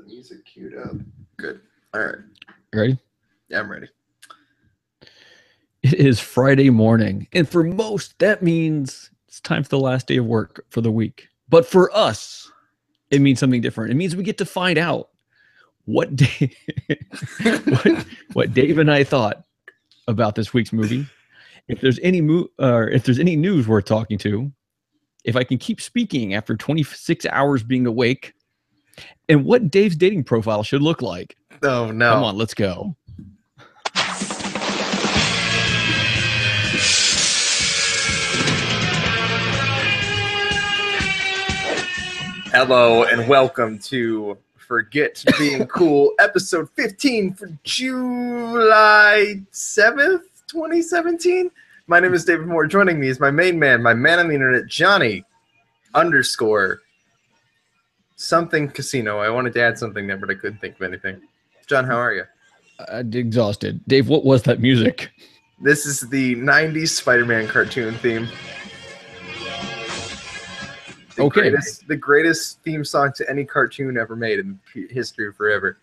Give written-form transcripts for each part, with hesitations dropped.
the music queued up. Good. All right. You ready? Yeah, I'm ready. It is Friday morning, and for most, that means it's time for the last day of work for the week. But for us, it means something different. It means we get to find out what Dave, what Dave and I thought about this week's movie. If there's any news worth talking to, if I can keep speaking after 26 hours being awake, and what Dave's dating profile should look like. Oh no! Come on, let's go. Hello and welcome to Forget Being Cool, episode 15 for July 7th, 2017. My name is David Moore. Joining me is my main man, my man on the internet, Johnny _ something casino. I wanted to add something there, but I couldn't think of anything. John, how are you? I'm exhausted. Dave, what was that music? This is the 90s Spider-Man cartoon theme. The greatest theme song to any cartoon ever made in history of forever.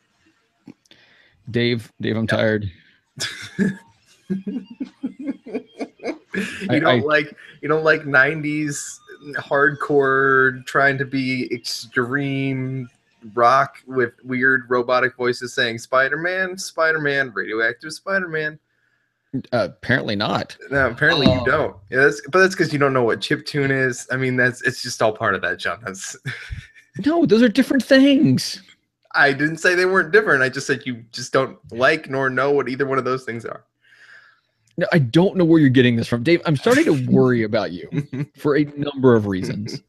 Dave, I'm tired. You don't like 90s hardcore trying to be extreme rock with weird robotic voices saying Spider-Man, radioactive Spider-Man. Apparently not. No, apparently you don't. Yeah, but that's because you don't know what chiptune is. I mean, it's just all part of that, John. No, those are different things. I didn't say they weren't different. I just said you just don't like nor know what either one of those things are. No, I don't know where you're getting this from, Dave. I'm starting to worry about you for a number of reasons.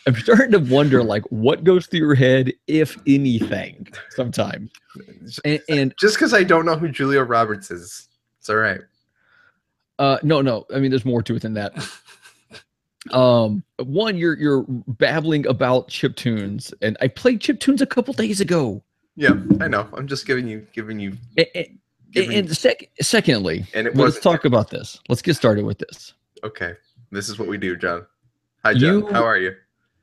I'm starting to wonder, what goes through your head, if anything, sometimes. And just because I don't know who Julia Roberts is. It's all right. No. I mean, there's more to it than that. One, you're babbling about chiptunes, and I played chiptunes a couple days ago. Yeah, I know. I'm just giving you. Secondly, let's talk about this. Let's get started with this. Okay, this is what we do, John. Hi, John. How are you?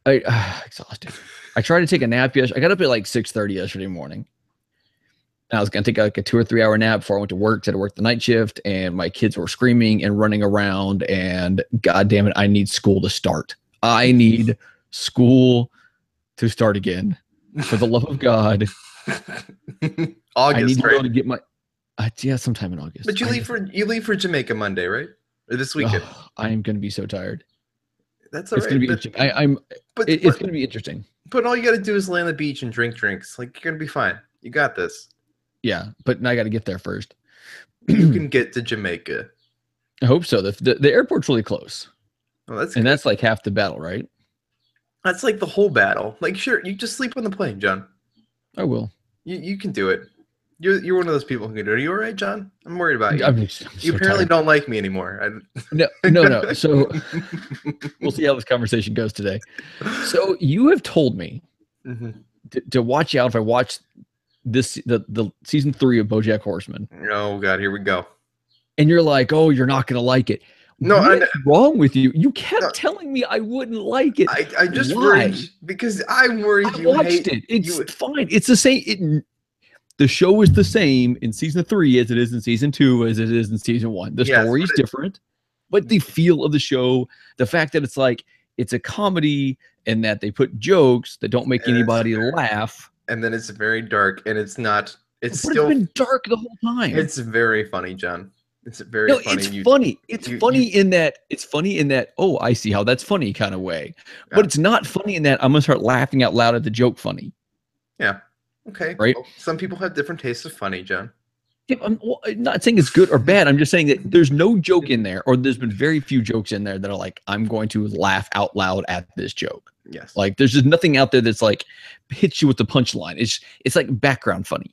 Exhausted. I tried to take a nap yesterday. I got up at 6:30 yesterday morning. I was going to take a 2 or 3 hour nap before I went to work. I had to work the night shift, and my kids were screaming and running around, and God damn it, I need school to start. I need school to start again. For the love of God. August, I need to right? go to get my sometime in August. But you leave for Jamaica Monday, right? Or this weekend? I am going to be so tired. That's all right. It's going to be interesting. It's going to be interesting. But all you got to do is lay on the beach and drink drinks. You're going to be fine. You got this. Yeah, but I got to get there first. You can get to Jamaica. I hope so. The airport's really close. Oh, that's good. That's half the battle, right? That's the whole battle. Sure, you just sleep on the plane, John. I will. You can do it. You're one of those people who can do it. Are you all right, John? I'm worried about you. I'm so you apparently tired. Don't like me anymore. No. So we'll see how this conversation goes today. So you have told me to watch out if I watch the season 3 of BoJack Horseman. Oh God, here we go. And you're like, oh, you're not going to like it. No, what's wrong with you? You kept telling me I wouldn't like it. I just worried because I'm worried I watched it. It's fine. It's the same. The show is the same in season 3 as it is in season 2 as it is in season 1. The story is different, but the feel of the show, the fact that it's a comedy and that they put jokes that don't make anybody laugh. And then it's very dark, and it's not. It's been dark the whole time. It's very funny, John. It's very funny. It's funny. It's funny in that. Oh, I see how that's funny kind of way. Yeah. But it's not funny in that I'm gonna start laughing out loud at the joke. Funny. Yeah. Okay. Right. Well, some people have different tastes of funny, John. Yeah, I'm not saying it's good or bad. I'm just saying that there's no joke in there, or there's been very few jokes in there that are I'm going to laugh out loud at this joke. Yes. There's just nothing out there that's hits you with the punchline. It's background funny.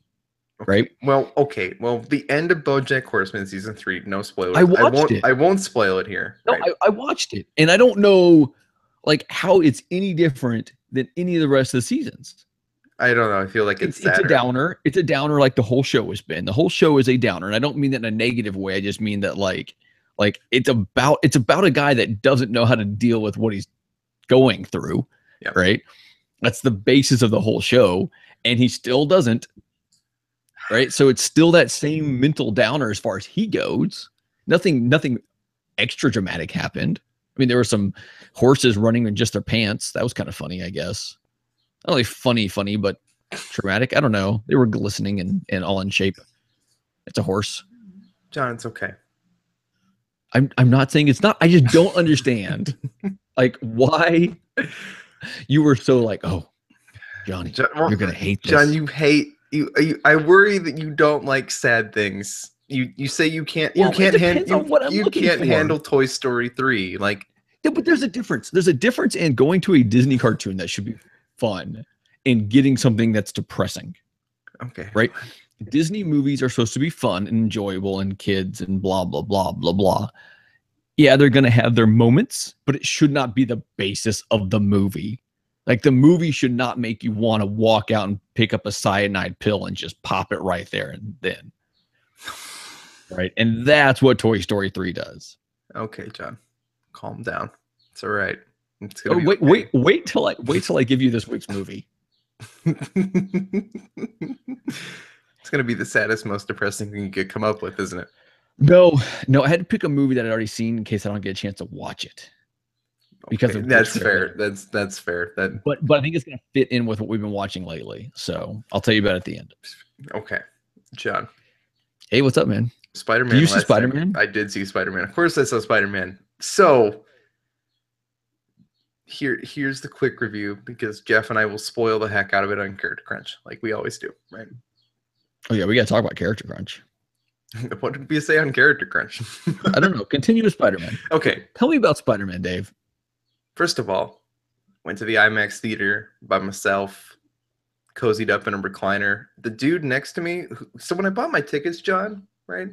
Okay. Right. Well, okay. Well, the end of BoJack Horseman season 3. No spoilers. I watched it. I won't spoil it here. No, right? I watched it, and I don't know how it's any different than any of the rest of the seasons. I don't know. I feel like it's a downer. It's a downer, like the whole show has been. The whole show is a downer, and I don't mean that in a negative way. I just mean that it's about a guy that doesn't know how to deal with what he's going through, right? That's the basis of the whole show, and he still doesn't. Right, so it's still that same mental downer as far as he goes. Nothing extra dramatic happened. I mean, there were some horses running in just their pants. That was kind of funny, I guess. Not only funny, but traumatic. I don't know. They were glistening and all in shape. It's a horse. John, it's okay. I'm not saying it's not. I just don't understand, like, why you were so like, oh, Johnny, John, you're gonna hate this. John, you hate you. I worry that you don't like sad things. You say you can't. You can't handle Toy Story 3. Like, yeah, but there's a difference. There's a difference in going to a Disney cartoon that should be fun and getting something that's depressing. Okay. Right. Disney movies are supposed to be fun and enjoyable and kids and blah, blah, blah, blah, blah. Yeah, they're going to have their moments, but it should not be the basis of the movie. Like, the movie should not make you want to walk out and pick up a cyanide pill and just pop it right there and then. Right. And that's what Toy Story 3 does. Okay, John, calm down. It's all right. It's gonna wait till I give you this week's movie. It's going to be the saddest, most depressing thing you could come up with, isn't it? No, I had to pick a movie that I'd already seen in case I don't get a chance to watch it. Because okay, that's fair. That's fair. But I think it's going to fit in with what we've been watching lately. So I'll tell you about it at the end. Okay, John. Hey, what's up, man? Spider-Man. Did you see Spider-Man? I did see Spider-Man. Of course, I saw Spider-Man. So here's the quick review, because Jeff and I will spoil the heck out of it on Character Crunch, like we always do, right? Oh yeah, we got to talk about Character Crunch. What did we say on Character Crunch? I don't know. Continue with Spider-Man. Okay. Tell me about Spider-Man, Dave. First of all, went to the IMAX theater by myself, cozied up in a recliner. The dude next to me, so when I bought my tickets, John, right?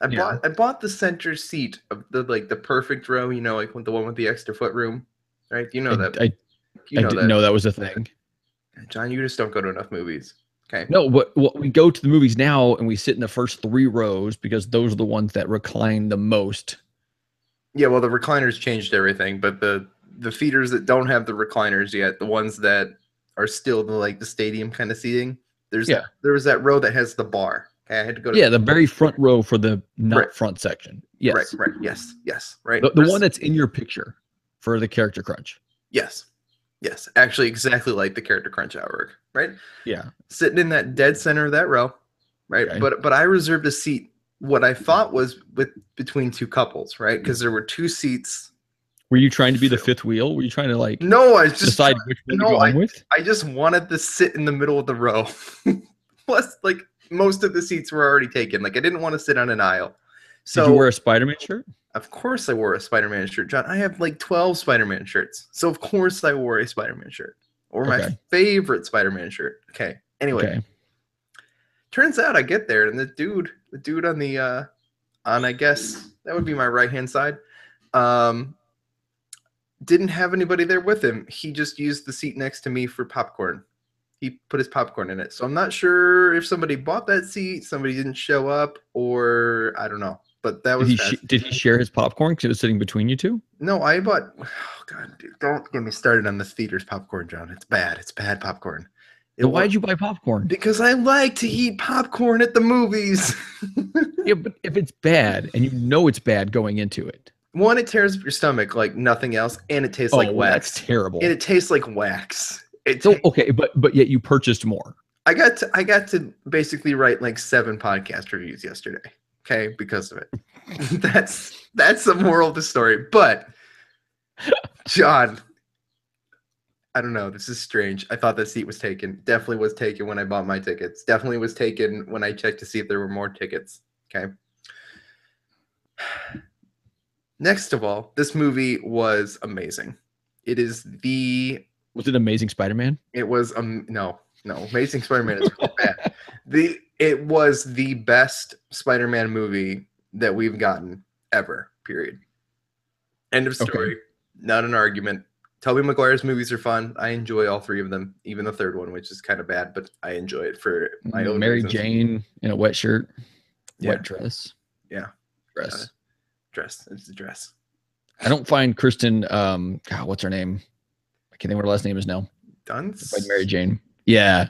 I bought the center seat of the perfect row, you know, like the one with the extra foot room, right? You know that. I didn't know that was a thing. John, you just don't go to enough movies. Okay. No, what we go to the movies now and we sit in the first 3 rows because those are the ones that recline the most. Yeah, well, the recliners changed everything, but the theaters that don't have the recliners yet, the ones that are still the stadium kind of seating, there was that row that has the bar. Okay, I had to go to the very front row for the front section. Yes. Right. Yes. Right. The one that's in your picture for the Character Crunch. Yes. Actually, exactly like the Character Crunch artwork, right? Yeah. Sitting in that dead center of that row, right? Okay. But I reserved a seat, what I thought was between 2 couples, right? Because there were 2 seats. Were you trying to be the fifth wheel? Were you trying to No, I just decide which one to go on with? I just wanted to sit in the middle of the row. Plus, most of the seats were already taken. I didn't want to sit on an aisle. So, did you wear a Spider-Man shirt? Of course I wore a Spider-Man shirt, John. I have 12 Spider-Man shirts. So of course I wore a Spider-Man shirt. Or my favorite Spider-Man shirt. Okay. Anyway. Turns out I get there and the dude on the I guess that would be my right-hand side, didn't have anybody there with him. He just used the seat next to me for popcorn. He put his popcorn in it. So I'm not sure if somebody bought that seat, somebody didn't show up, or I don't know. But that was did he share his popcorn because it was sitting between you two? No, I bought. Oh God, dude, don't get me started on the theater's popcorn, John. It's bad. It's bad popcorn. Why'd you buy popcorn? Because I like to eat popcorn at the movies. Yeah, but if it's bad and you know it's bad going into it, one, it tears up your stomach like nothing else, and it tastes like wax. That's terrible. And it tastes like wax. But yet you purchased more. I got to basically write 7 podcast reviews yesterday. Okay, because of it. That's the moral of the story. But John, I don't know. This is strange. I thought that seat was taken. Definitely was taken when I bought my tickets. Definitely was taken when I checked to see if there were more tickets. Okay. Next of all, this movie was amazing. It is the. Was it Amazing Spider-Man? It was no. Amazing Spider-Man is really bad. It was the best Spider-Man movie that we've gotten ever. Period. End of story. Okay. Not an argument. Tobey Maguire's movies are fun. I enjoy all 3 of them, even the 3rd one, which is kind of bad, but I enjoy it for my own Mary reasons. Jane in a wet shirt, wet dress. Yeah, dress. Dress. It's a dress. I don't find Kristen. God, what's her name? I can't think what her last name is now. Dunst? By Mary Jane. Yeah.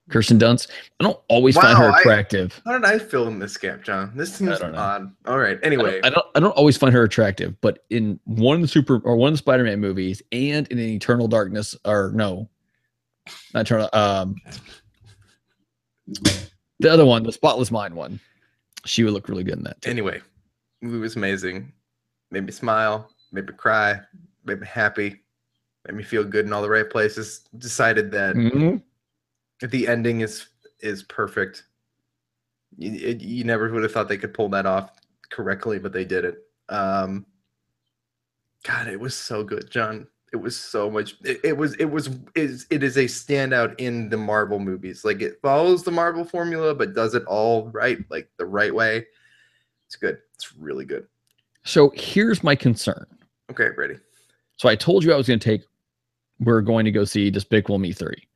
Kirsten Dunst. I don't always find her attractive. How did I fill in this gap, John? This seems odd. All right. Anyway. I don't always find her attractive, but in one of the Spider-Man movies and in Eternal Darkness, or no, not Eternal, the other one, the Spotless Mind one, she would look really good in that too. Anyway, the movie was amazing. Made me smile, made me cry, made me happy, made me feel good in all the right places. Decided that the ending is perfect. You never would have thought they could pull that off correctly, but they did it. God, it was so good, John. It was so much. It is a standout in the Marvel movies. Like, it follows the Marvel formula, but does it all right, like the right way. It's good. It's really good. So here's my concern. Okay, ready. So I told you we're going to go see Despicable Me 3,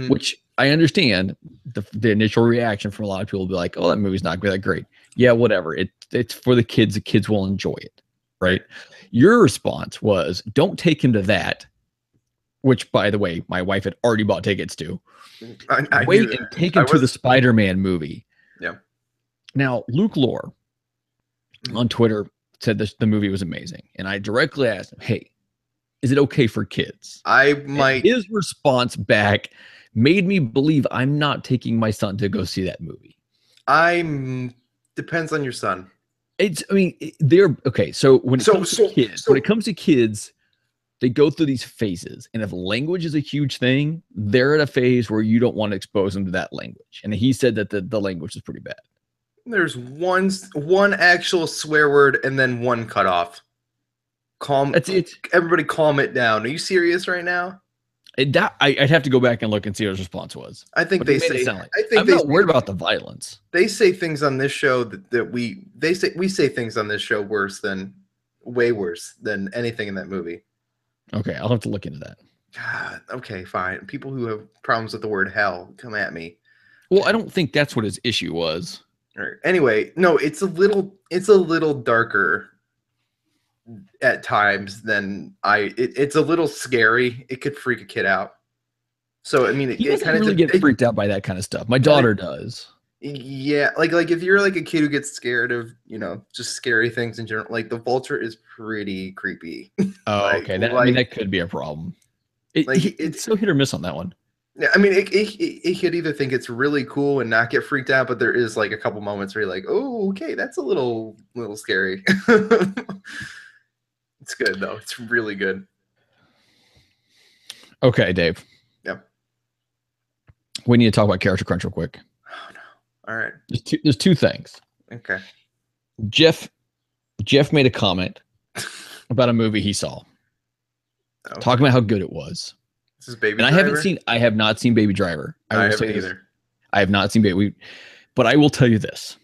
which I understand the initial reaction from a lot of people will be like, oh, that movie's not that great. Yeah, whatever. It's for the kids. The kids will enjoy it, right? Your response was, don't take him to that, which, by the way, my wife had already bought tickets to. Wait and take him to the Spider-Man movie. Yeah. Now, Luke Lore on Twitter said the movie was amazing. And I directly asked him, hey, is it okay for kids? And his response back made me believe I'm not taking my son to go see that movie. Depends on your son. They're okay. So when it comes to kids, they go through these phases. And if language is a huge thing, they're at a phase where you don't want to expose them to that language. And he said that the language is pretty bad. There's one actual swear word and then one cut off. That's it. Everybody calm it down. Are you serious right now? I'd have to go back and look and see what his response was. I think they say. I'm not worried about the violence. They say things on this show that we say things on this show way worse than anything in that movie. Okay, I'll have to look into that. God, okay, fine. People who have problems with the word hell, come at me. Well, I don't think that's what his issue was. All right. Anyway, no, it's a little darker at times than it's a little scary. It could freak a kid out. So I mean, he doesn't really get freaked out by that kind of stuff. My daughter does. Yeah, like if you're like a kid who gets scared of just scary things in general, like the Vulture is pretty creepy. Oh, okay. That could be a problem. It's so hit or miss on that one. Yeah, I mean, it could either think it's really cool and not get freaked out, but there is like a couple moments where you're like, oh, okay, that's a little scary. It's good though. It's really good. Okay, Dave. Yeah. We need to talk about Character Crunch real quick. Oh no. All right. There's two things. Okay. Jeff made a comment about a movie he saw. Okay. Talking about how good it was. This is Baby Driver? I have not seen Baby Driver. I haven't either. I have not seen Baby, but I will tell you this.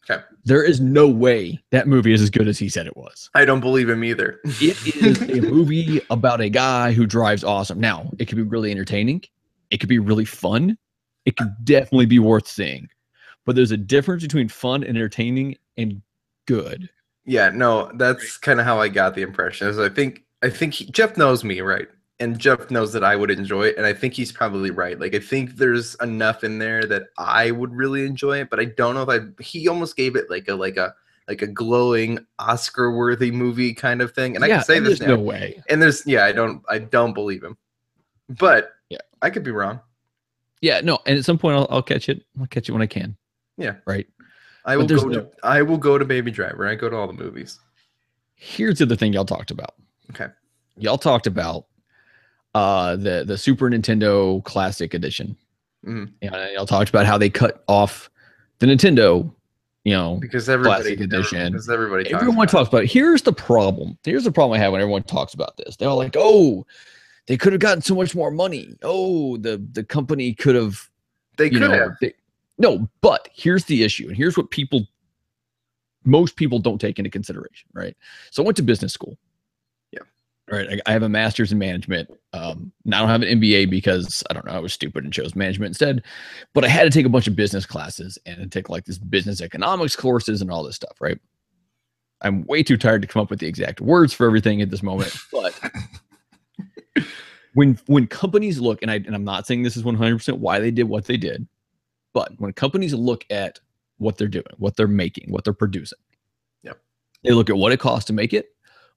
Okay. There is no way that movie is as good as he said it was. I don't believe him either. It is a movie about a guy who drives awesome. Now, it could be really entertaining. It could be really fun. It could definitely be worth seeing. But there's a difference between fun, entertaining, and good. Yeah, no, that's kind of how I got the impression. Is I think Jeff knows me, right? And Jeff knows that I would enjoy it, and I think he's probably right. Like, I think there's enough in there that I would really enjoy it, but I don't know if he almost gave it like a glowing Oscar-worthy movie kind of thing. And I can say this now. There's no way. And I don't believe him. But yeah, I could be wrong. Yeah, no, and at some point I'll catch it. I'll catch it when I can. Yeah. Right. I will go to Baby Driver. I go to all the movies. Here's the other thing y'all talked about. Okay. Y'all talked about the Super Nintendo Classic Edition. And y'all talked about how they cut off the Nintendo, because everybody Classic Edition. Because everyone talks about it. Here's the problem. Here's the problem I have when everyone talks about this. They're all like, "Oh, they could have gotten so much more money. Oh, the company could have." They could have. No, but here's the issue, and here's what most people don't take into consideration, right? So I went to business school. Right, I have a master's in management. I don't have an MBA because I don't know, I was stupid and chose management instead. But I had to take a bunch of business classes and take like this business economics courses and all this stuff. Right. I'm way too tired to come up with the exact words for everything at this moment. But when companies look, and I'm not saying this is 100% why they did what they did, but when companies look at what they're doing, what they're making, what they're producing, yep, they look at what it costs to make it,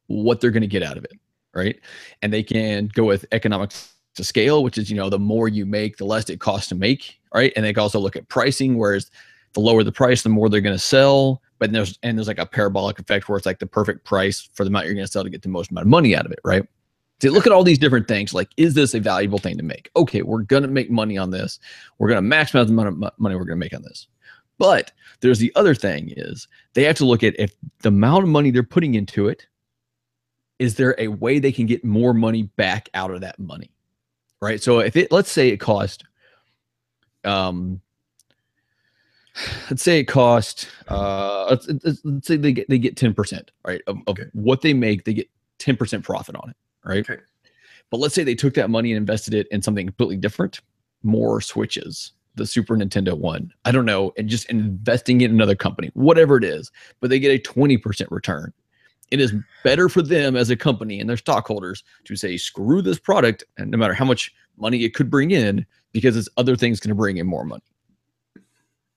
what they're going to get out of it, right? And they can go with economics to scale, which is, the more you make, the less it costs to make, right? And they can also look at pricing, whereas the lower the price, the more they're going to sell. But there's like a parabolic effect where it's like the perfect price for the amount you're going to sell to get the most amount of money out of it, right? So look at all these different things. Like, is this a valuable thing to make? Okay, we're going to make money on this. We're going to maximize the amount of money we're going to make on this. But there's the other thing is they have to look at if the amount of money they're putting into it, is there a way they can get more money back out of that money, right? So if let's say it cost, let's say they get 10%, right? Of what they make, they get 10% profit on it, right? Okay. But let's say they took that money and invested it in something completely different, more Switches, the Super Nintendo one, I don't know, and just investing in another company, whatever it is, but they get a 20% return. It is better for them as a company and their stockholders to say, screw this product, and no matter how much money it could bring in, because this other thing's going to bring in more money,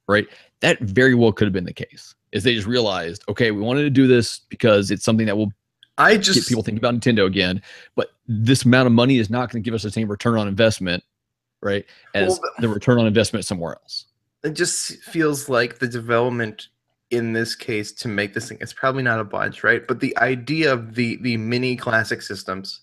right? That very well could have been the case. Is they just realized, okay, we wanted to do this because it's something that will get people thinking about Nintendo again, but this amount of money is not going to give us the same return on investment, right, as the return on investment somewhere else. It just feels like the development in this case to make this thing, it's probably not a bunch, right? But the idea of the mini classic systems,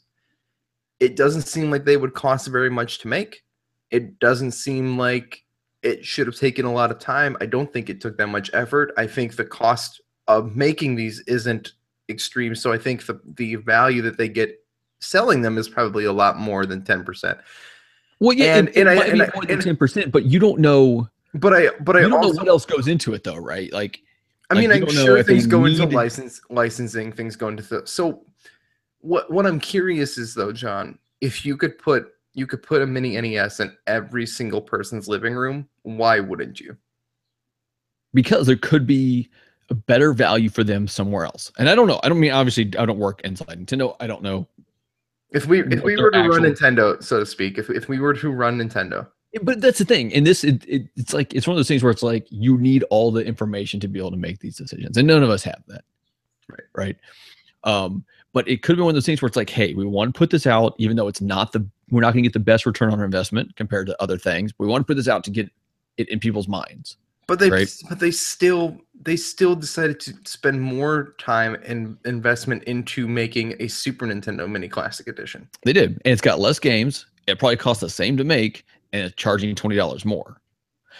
it doesn't seem like they would cost very much to make. It doesn't seem like it should have taken a lot of time. I don't think it took that much effort. I think the cost of making these isn't extreme. So I think the value that they get selling them is probably a lot more than 10%. Well, yeah, and it might be more than 10%, but you don't know. But I don't know what else goes into it, though, right? Like, I mean, I'm sure things go into licensing, things go into so. What I'm curious is though, John, if you could put a mini NES in every single person's living room, why wouldn't you? Because there could be a better value for them somewhere else. And I don't know. I don't mean, obviously, I don't work inside Nintendo. I don't know. If we were to run Nintendo, so to speak, if we were to run Nintendo. But that's the thing. And this, it's like, it's one of those things where it's like, you need all the information to be able to make these decisions. And none of us have that. Right. But it could be one of those things where it's like, hey, we want to put this out, even though we're not going to get the best return on our investment compared to other things. We want to put this out to get it in people's minds. But they still decided to spend more time and investment into making a Super Nintendo Mini Classic Edition. They did. And it's got less games. It probably costs the same to make, and it's charging $20 more.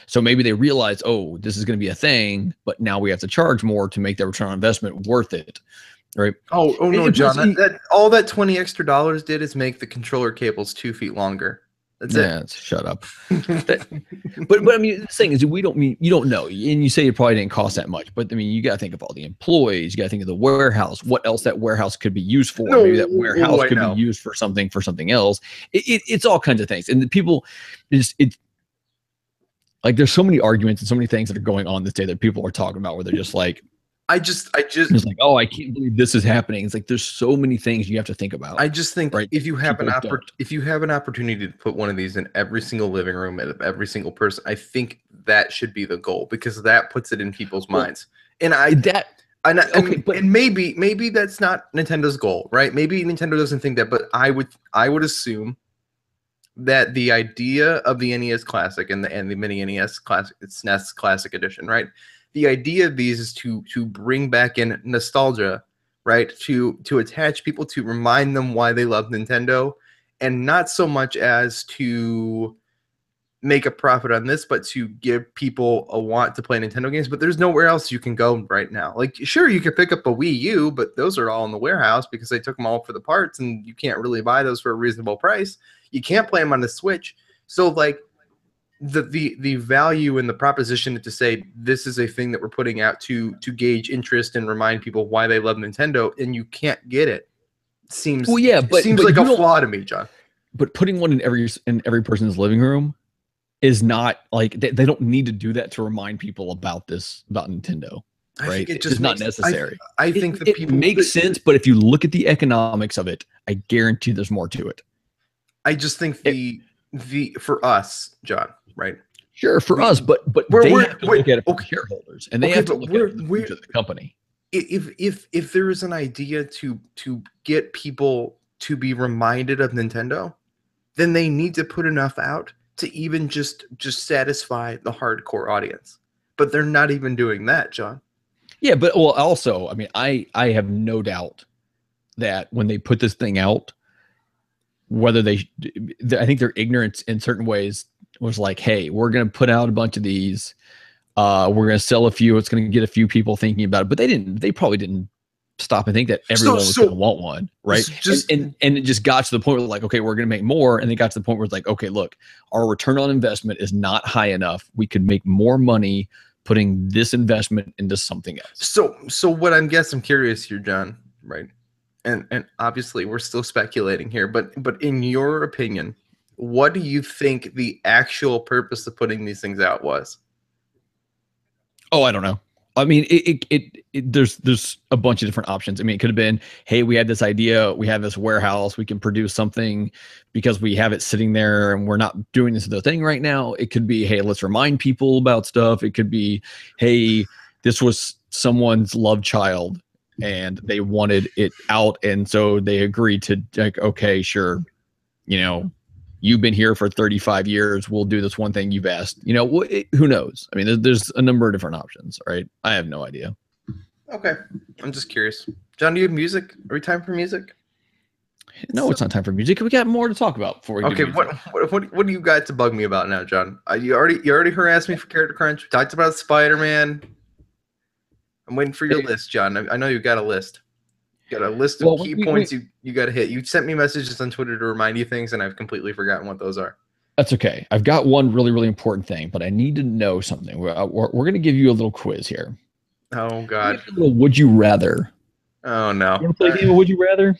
So maybe they realize, oh, this is going to be a thing, but now we have to charge more to make the return on investment worth it. Right. Oh no, John. All that $20 extra did is make the controller cables 2 feet longer. That's it. Shut up. but I mean, the thing is, you don't know, and you say it probably didn't cost that much, but I mean, you got to think of all the employees. You got to think of the warehouse. What else that warehouse could be used for? Maybe that warehouse could be used for something else. It's all kinds of things, and the people like there's so many arguments and so many things that are going on this day that people are talking about where they're just like. I just it's like, oh, I can't believe this is happening. It's like there's so many things you have to think about. I just think if you have an opportunity to put one of these in every single living room of every single person, I think that should be the goal because that puts it in people's minds. And maybe that's not Nintendo's goal, right? Maybe Nintendo doesn't think that, but I would assume that the idea of the NES Classic and the Mini NES Classic, it's SNES Classic Edition, right? The idea of these is to bring back in nostalgia, right? To attach people, to remind them why they love Nintendo, and not so much as to make a profit on this, but to give people a want to play Nintendo games. But there's nowhere else you can go right now. Like, sure, you could pick up a Wii U, but those are all in the warehouse because they took them all for the parts, and you can't really buy those for a reasonable price. You can't play them on the Switch. So, like, the value and the proposition to say this is a thing that we're putting out to gauge interest and remind people why they love Nintendo, and you can't get it seems like a flaw to me, John. But putting one in every person's living room is not like they don't need to do that to remind people about Nintendo. Right? It's just not necessary. I think it makes sense, but if you look at the economics of it, I guarantee there's more to it. I just think the for us, John, right? Sure, for us, but they have to look at it for shareholders, and they have to look at it for the company. If there is an idea to get people to be reminded of Nintendo, then they need to put enough out to even just satisfy the hardcore audience. But they're not even doing that, John. Yeah, but well, also, I mean, I have no doubt that when they put this thing out, whether I think their ignorance in certain ways was like, hey, we're going to put out a bunch of these. We're going to sell a few. It's going to get a few people thinking about it. But they probably didn't stop and think that everyone was going to want one. Right. And it just got to the point where like, okay, we're going to make more. And they got to the point where it's like, okay, look, our return on investment is not high enough. We could make more money putting this investment into something else. So what I'm curious here, John, right? And obviously we're still speculating here, but in your opinion, what do you think the actual purpose of putting these things out was? Oh, I don't know. I mean, there's a bunch of different options. I mean, it could have been, hey, we had this idea, we have this warehouse, we can produce something because we have it sitting there and we're not doing this other thing right now. It could be, hey, let's remind people about stuff. It could be, hey, this was someone's love child and they wanted it out, and so they agreed to, like, okay, sure, you've been here for 35 years. We'll do this one thing you've asked. Who knows? I mean, there's a number of different options, right? I have no idea. Okay. I'm just curious. John, do you have music? Are we time for music? No, it's not time for music. We got more to talk about before we do music. What do you got to bug me about now, John? You already harassed me for Character Crunch. We talked about Spider-Man. I'm waiting for your list, John. I know you've got a list. You got a list of key points you got to hit. You sent me messages on Twitter to remind you things, and I've completely forgotten what those are. That's okay. I've got one really, really important thing, but I need to know something. We're going to give you a little quiz here. Oh, God. A little would you rather. Oh, no. You want to play a game of would you rather?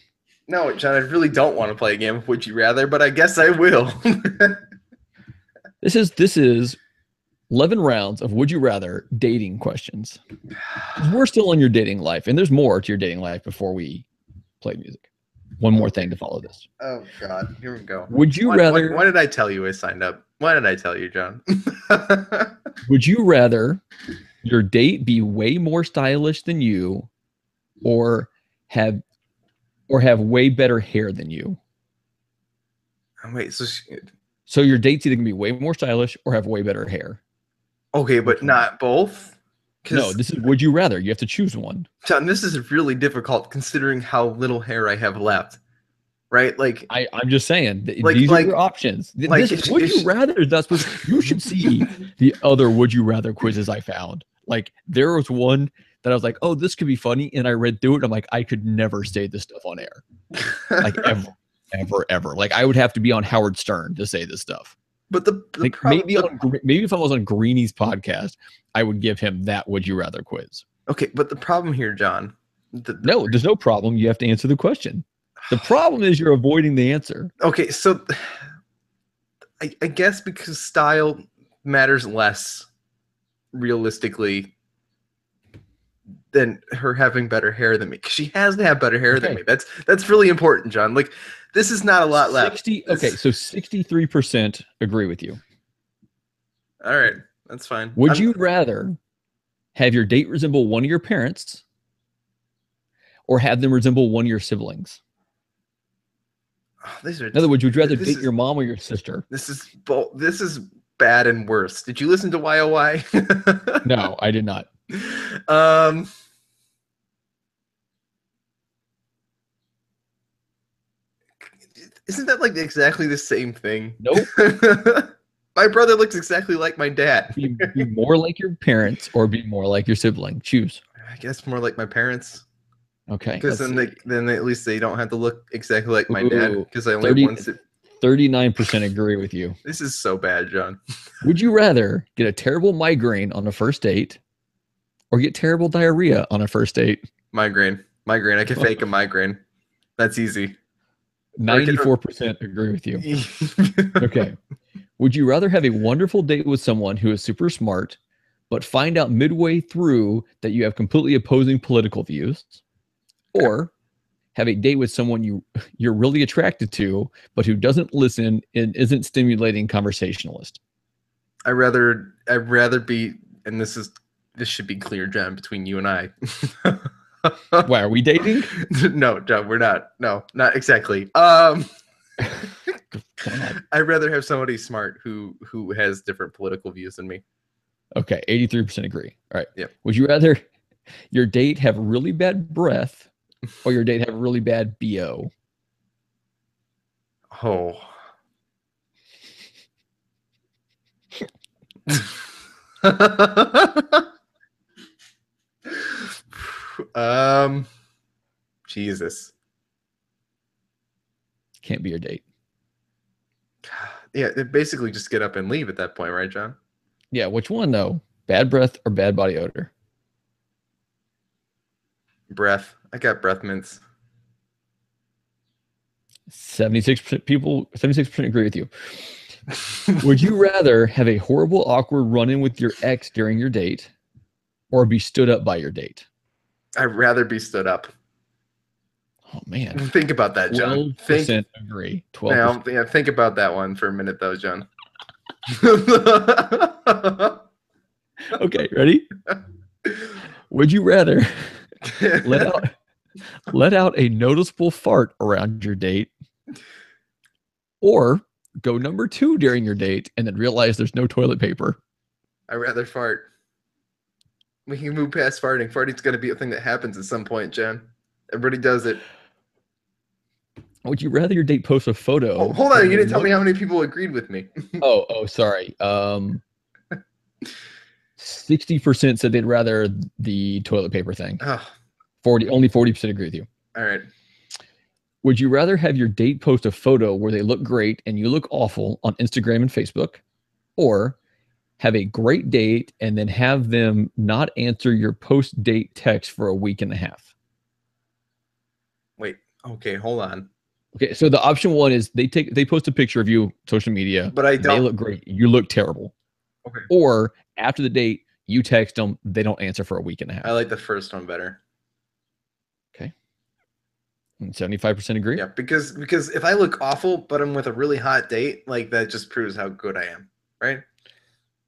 No, John, I really don't want to play a game of would you rather, but I guess I will. This is 11 rounds of would you rather dating questions. We're still in your dating life, and there's more to your dating life before we play music. One more thing to follow this. Oh, God. Here we go. Would you rather... Why did I tell you I signed up? Why did I tell you, John? Would you rather your date be way more stylish than you or have way better hair than you? Oh, wait, so your date's either going to be way more stylish or have way better hair. Okay, but not both? No, this is would you rather. You have to choose one. John, this is really difficult considering how little hair I have left. Right? Like I'm just saying, these are your options. Would you rather? That's what you should see. The other would you rather quizzes I found. Like there was one that I was like, oh, this could be funny, and I read through it. And I'm like, I could never say this stuff on air, like ever. Like I would have to be on Howard Stern to say this stuff. But the maybe if I was on Greeny's podcast, I would give him that would you rather quiz. Okay, but the problem here, John. No, there's no problem. You have to answer the question. The problem is you're avoiding the answer. Okay, so I guess because style matters less realistically than her having better hair than me, because she has to have better hair than me. That's really important, John. Like this is not a lot left. Okay, so 63% agree with you. All right, that's fine. Would you rather have your date resemble one of your parents or have them resemble one of your siblings? In other words, would you rather date your mom or your sister? This is bad and worse. Did you listen to YOY? No, I did not. Isn't that like exactly the same thing? Nope. My brother looks exactly like my dad. Be more like your parents or be more like your sibling. Choose. I guess more like my parents. Okay. Because then at least they don't have to look exactly like my dad. Because I only have one. 39% agree with you. This is so bad, John. Would you rather get a terrible migraine on a first date or get terrible diarrhea on a first date? Migraine. I can fake a migraine. That's easy. 94% agree with you. Okay. Would you rather have a wonderful date with someone who is super smart, but find out midway through that you have completely opposing political views, or have a date with someone you're really attracted to, but who doesn't listen and isn't stimulating conversationalist? I'd rather be, and this should be clear, John, between you and I. Why, are we dating? No, John, we're not. No, not exactly. I'd rather have somebody smart who has different political views than me. Okay, 83% agree. All right. Yeah. Would you rather your date have really bad breath or your date have really bad BO? Oh. Jesus. Can't be your date. Yeah, basically just get up and leave at that point, right, John? Yeah, which one though? Bad breath or bad body odor? Breath. I got breath mints. 76% agree with you. Would you rather have a horrible, awkward run-in with your ex during your date or be stood up by your date? I'd rather be stood up. Oh, man. Think about that, John. 12% agree. 12%. Yeah, think about that one for a minute, though, John. Okay, ready? Would you rather let out a noticeable fart around your date or go number 2 during your date and then realize there's no toilet paper? I'd rather fart. We can move past farting. Farting's going to be a thing that happens at some point, John. Everybody does it. Would you rather your date post a photo? Oh, hold on, you didn't tell me how many people agreed with me. Oh, sorry. 60% said they'd rather the toilet paper thing. Oh. Only 40% agree with you. All right. Would you rather have your date post a photo where they look great and you look awful on Instagram and Facebook, or have a great date and then have them not answer your post-date text for a week and a half? Wait. Okay, hold on. Okay, so the option 1 is they post a picture of you on social media, but they look great. You look terrible. Okay. Or after the date, you text them, they don't answer for a week and a half. I like the first one better. Okay. And 75% agree? Yeah, because if I look awful, but I'm with a really hot date, like that just proves how good I am, right?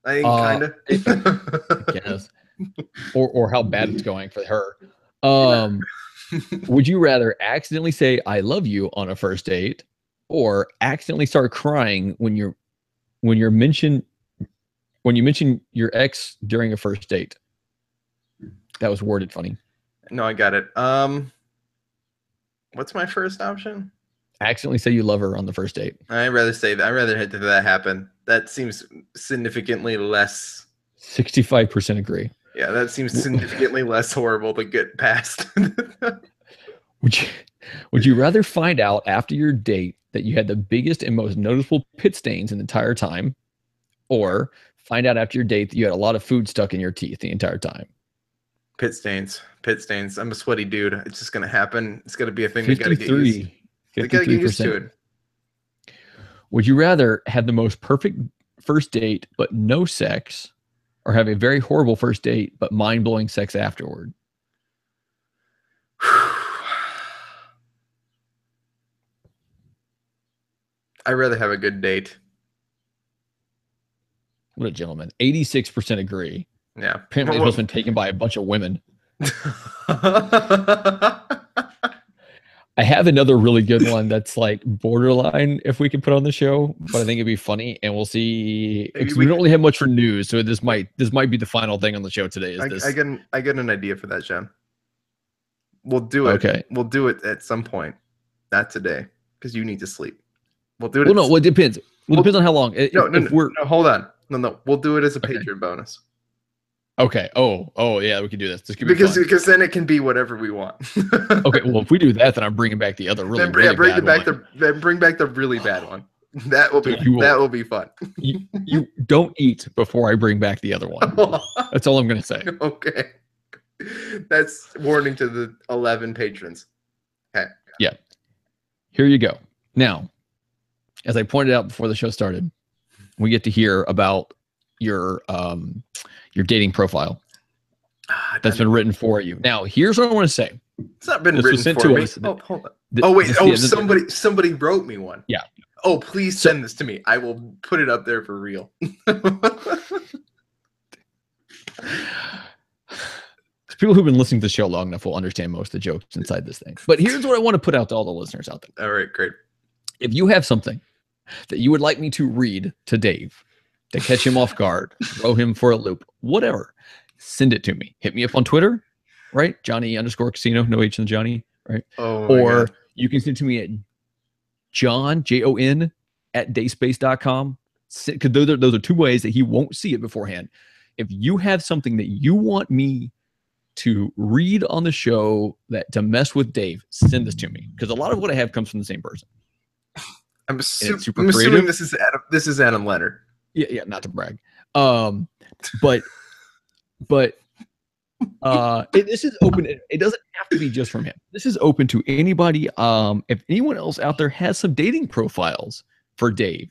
I mean, kind of. Yes. Or how bad it's going for her. Would you rather accidentally say "I love you" on a first date, or accidentally start crying when you mention your ex during a first date? That was worded funny. No, I got it. What's my first option? Accidentally say you love her on the first date. I'd rather say that. I'd rather have that happen. That seems significantly less. 65% agree. Yeah, that seems significantly less horrible to get past. Would you rather find out after your date that you had the biggest and most noticeable pit stains in the entire time, or find out after your date that you had a lot of food stuck in your teeth the entire time? Pit stains. I'm a sweaty dude. It's just gonna happen. It's gonna be a thing. We gotta get used. 53%. To it. Would you rather have the most perfect first date but no sex, or have a very horrible first date but mind-blowing sex afterward? I'd rather have a good date. What a gentleman. 86% agree. Yeah. Apparently it's been taken by a bunch of women. I have another really good one that's like borderline if we can put on the show, but I think it'd be funny, and we'll see. We don't really have much for news, so this might be the final thing on the show today. I get an idea for that, John. We'll do it. Okay. We'll do it at some point. Not today, because you need to sleep. We'll do it. Well, no, it depends. Well, it depends on how long. No, hold on. No. We'll do it as a Patreon bonus. Okay. Oh, yeah, we can do this. This could be because then it can be whatever we want. Okay. Well, if we do that, then I'm bringing back the other really bad one. Then bring back the really bad one. That will be fun. You don't eat before I bring back the other one. That's all I'm gonna say. Okay. That's warning to the 11 patrons. Okay. Yeah. Here you go. Now, as I pointed out before the show started, we get to hear about your dating profile that's been written for you. Now, here's what I want to say. It's not been This was written sent for to me. us. Oh, hold on. Oh wait. This- Oh, yeah, somebody wrote me one. Yeah. Oh, please send this to me. I will put it up there for real. People who've been listening to the show long enough will understand most of the jokes inside this thing. But here's what I want to put out to all the listeners out there. All right, great. If you have something that you would like me to read to Dave to catch him off guard, throw him for a loop, whatever, send it to me. Hit me up on Twitter, right? Johnny_Casino, no H in the Johnny, right? Oh, or you can send it to me at John, Jon, at dacespace.com. Because those are two ways that he won't see it beforehand. If you have something that you want me to read on the show to mess with Dave, send this to me. Because a lot of what I have comes from the same person. I'm assuming this is Adam Leonard. Yeah, not to brag. But this is open. It doesn't have to be just from him. This is open to anybody. If anyone else out there has some dating profiles for Dave,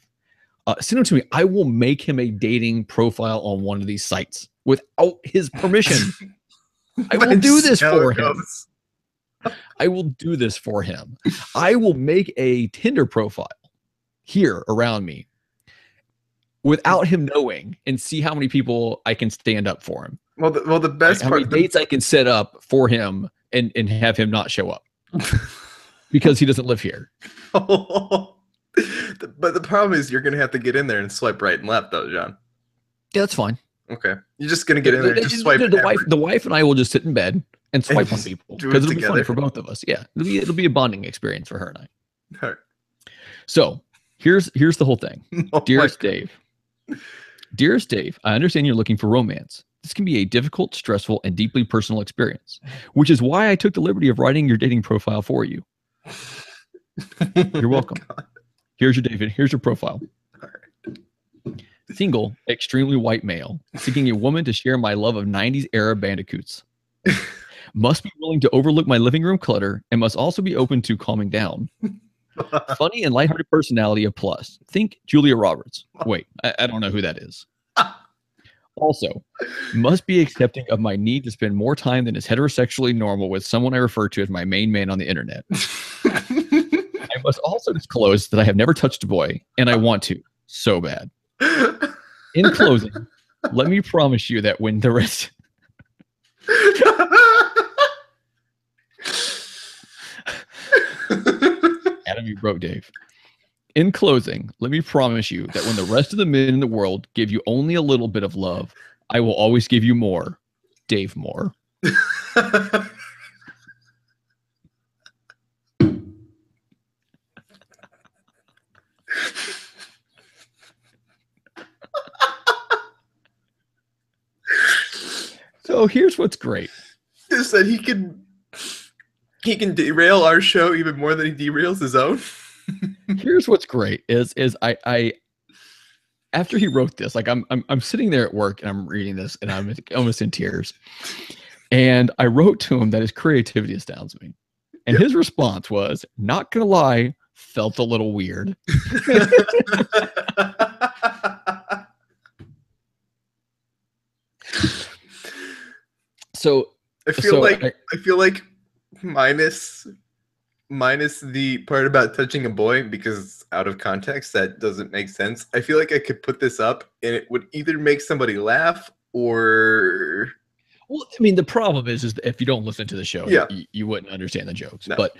send them to me. I will make him a dating profile on one of these sites without his permission. I will do this for him. I will do this for him. I will make a Tinder profile here around me without him knowing and see how many people I can stand up for him. Well, the best how part, many dates I can set up for him and have him not show up because he doesn't live here. But the problem is you're going to have to get in there and swipe right and left, though, John. Yeah, that's fine. Okay, you're just going to get in there and just swipe. The wife and I will just sit in bed and swipe on people because it'll be fun for both of us. Yeah, it'll be a bonding experience for her and I. All right. So here's the whole thing. Dearest Dave, I understand you're looking for romance. This can be a difficult, stressful, and deeply personal experience, which is why I took the liberty of writing your dating profile for you. You're welcome. Here's your profile. Single, extremely white male, seeking a woman to share my love of 90s era bandicoots. Must be willing to overlook my living room clutter and must also be open to calming down. Funny and lighthearted personality a plus. Think Julia Roberts. Wait, I don't know who that is. Also, must be accepting of my need to spend more time than is heterosexually normal with someone I refer to as my main man on the internet. I must also disclose that I have never touched a boy, and I want to so bad. In closing, let me promise you that when the rest... Adam, you broke Dave. In closing, let me promise you that when the rest of the men in the world give you only a little bit of love, I will always give you more. Dave Moore. So here's what's great. Is that he can derail our show even more than he derails his own. Here's what's great is I after he wrote this, like I'm sitting there at work and I'm reading this and I'm almost in tears. And I wrote to him that his creativity astounds me. And his response was, not gonna lie, felt a little weird. So I feel like minus the part about touching a boy, because out of context that doesn't make sense. I feel like I could put this up and it would either make somebody laugh or... Well, I mean, the problem is that if you don't listen to the show, you wouldn't understand the jokes. No. But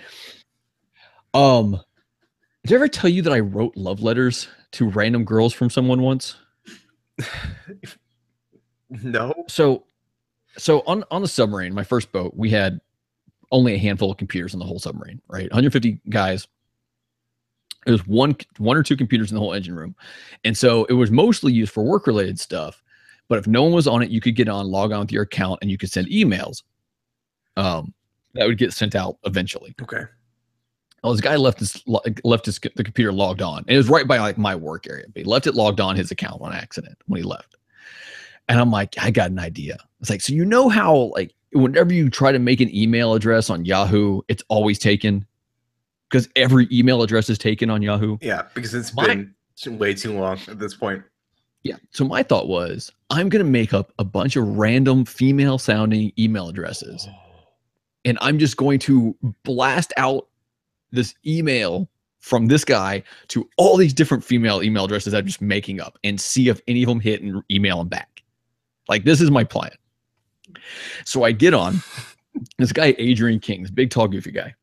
did I ever tell you that I wrote love letters to random girls from someone once? No. So on the submarine, my first boat, we had only a handful of computers in the whole submarine, right? 150 guys. It was one or two computers in the whole engine room. And so it was mostly used for work-related stuff. But if no one was on it, you could get on, log on with your account, and you could send emails. That would get sent out eventually. Okay. Well, this guy left the computer logged on. And it was right by like my work area. But he left it logged on his account on accident when he left. And I'm like, I got an idea. It's like, so you know how like whenever you try to make an email address on Yahoo, it's always taken? Because every email address is taken on Yahoo. Yeah, because it's been way too long at this point. Yeah. So my thought was, I'm going to make up a bunch of random female sounding email addresses. and I'm just going to blast out this email from this guy to all these different female email addresses I'm just making up and see if any of them hit and email them back. Like, this is my plan. So I get on this guy, Adrian King, this big, tall, goofy guy.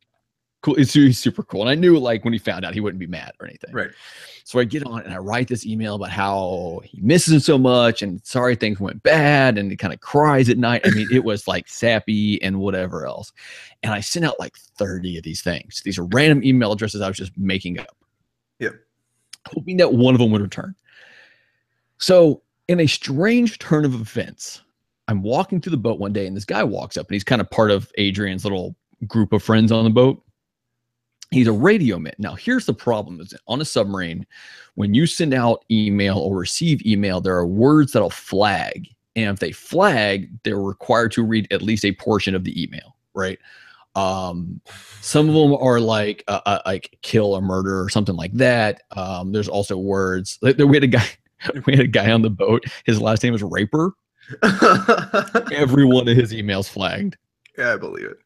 Cool. He's super cool. And I knew, like, when he found out, he wouldn't be mad or anything. Right. So I get on and I write this email about how he misses him so much and sorry things went bad, and he kind of cries at night. I mean, it was like sappy and whatever else. And I sent out like 30 of these things. These are random email addresses I was just making up. Yep. Hoping that one of them would return. So in a strange turn of events, I'm walking through the boat one day and this guy walks up, and he's kind of part of Adrian's little group of friends on the boat. He's a radio man. Now, here's the problem: is on a submarine, when you send out email or receive email, there are words that'll flag. And if they flag, they're required to read at least a portion of the email, right? Some of them are like kill or murder or something like that. There's also words. We had a guy on the boat. His last name was Raper. Every one of his emails flagged. Yeah, I believe it.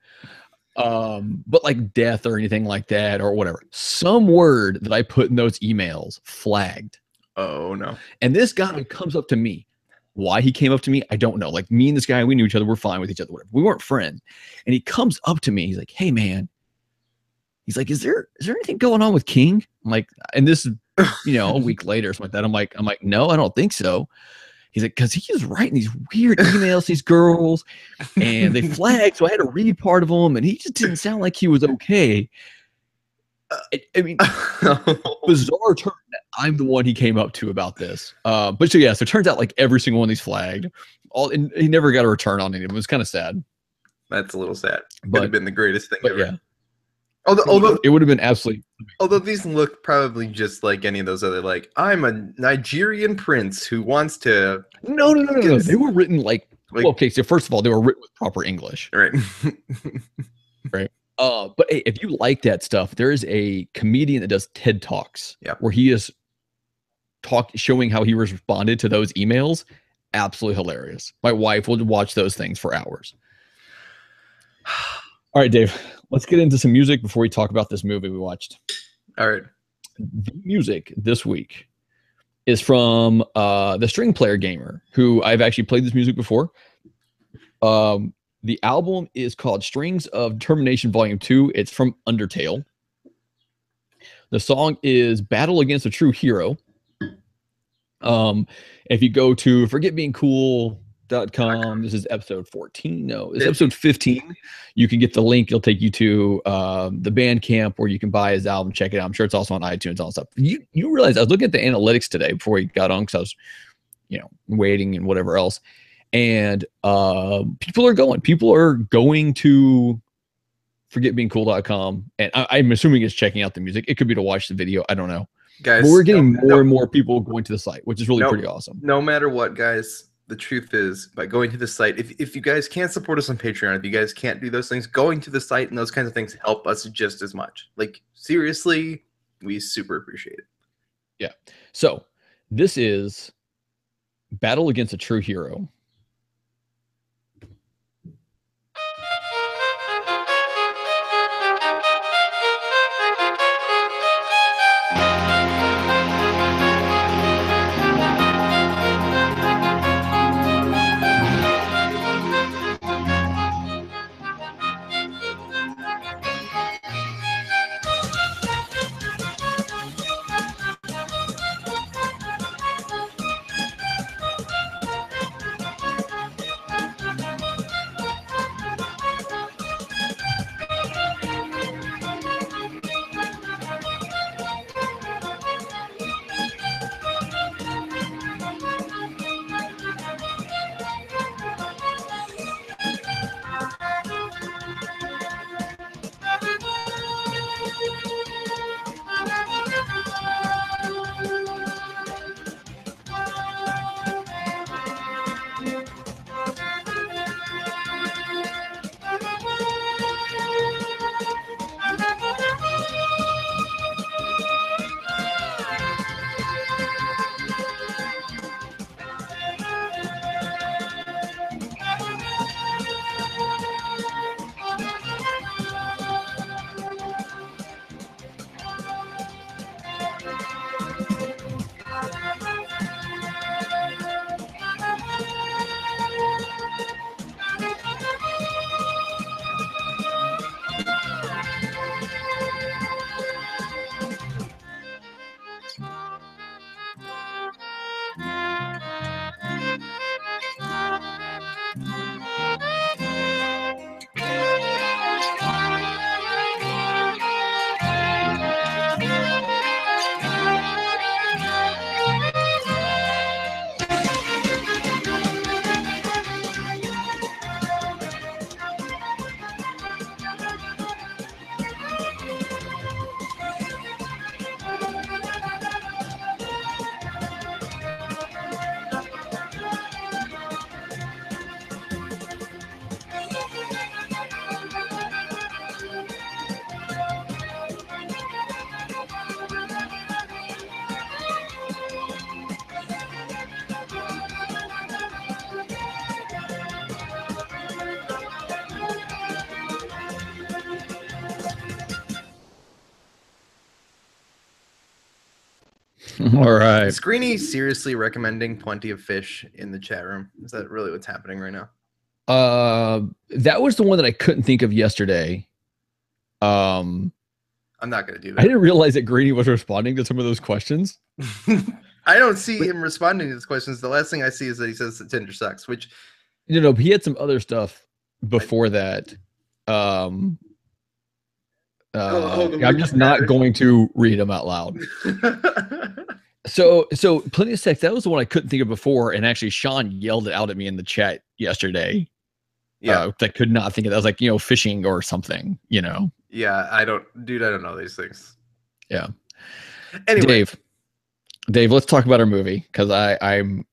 But like death or anything like that or whatever, some word that I put in those emails flagged. Oh no. And this guy comes up to me. Why he came up to me, I don't know. Like, me and this guy, we knew each other. We're fine with each other. Whatever. We weren't friends. And he comes up to me. He's like, "Hey man," he's like, is there anything going on with King?" I'm like, and this is, a week later or something like that. I'm like, "No, I don't think so." He's like, "Because he was writing these weird emails, these girls, and they flagged, so I had to read part of them, and he just didn't sound like he was okay." I mean, bizarre turn that I'm the one he came up to about this. But so it turns out like every single one of these flagged. And he never got a return on any of them. It was kind of sad. That's a little sad. Would have been the greatest thing ever. Yeah. Although it would have been absolutely. Although these look probably just like any of those other, like, I'm a Nigerian prince who wants to. No. They were written like okay. So first of all, they were written with proper English. Right. Right. But hey, if you like that stuff, there is a comedian that does TED Talks, where he is showing how he responded to those emails. Absolutely hilarious. My wife will watch those things for hours. All right, Dave, let's get into some music before we talk about this movie we watched. All right. The music this week is from the String Player Gamer, who I've actually played this music before. The album is called Strings of Determination Volume 2. It's from Undertale. The song is Battle Against a True Hero. If you go to forgetbeingcool.com, this is episode 14. No, it's episode 15. You can get the link. It'll take you to the Bandcamp where you can buy his album, check it out. I'm sure it's also on iTunes and all that stuff. You realize I was looking at the analytics today before we got on because I was, waiting and whatever else. And people are going to forgetbeingcool.com, and I'm assuming it's checking out the music. It could be to watch the video. I don't know. Guys, but we're getting more and more people going to the site, which is really pretty awesome. No matter what, guys, the truth is, by going to the site, if you guys can't support us on Patreon, if you guys can't do those things, going to the site and those kinds of things help us just as much. Like, seriously, we super appreciate it. Yeah. So this is Battle Against a True Hero. All right. Is Greeny seriously recommending Plenty of Fish in the chat room? Is that really what's happening right now? That was the one that I couldn't think of yesterday. I'm not going to do that. I didn't realize that Greeny was responding to some of those questions. I don't see him responding to these questions. The last thing I see is that he says that Tinder sucks, which he had some other stuff before that. I'm just not going to read them out loud. So Plenty of Sex, that was the one I couldn't think of before, and actually Sean yelled it out at me in the chat yesterday. Yeah, I could not think of that. I was like, fishing or something, Yeah, I don't know these things. Yeah. Anyway, Dave, let's talk about our movie, because I'm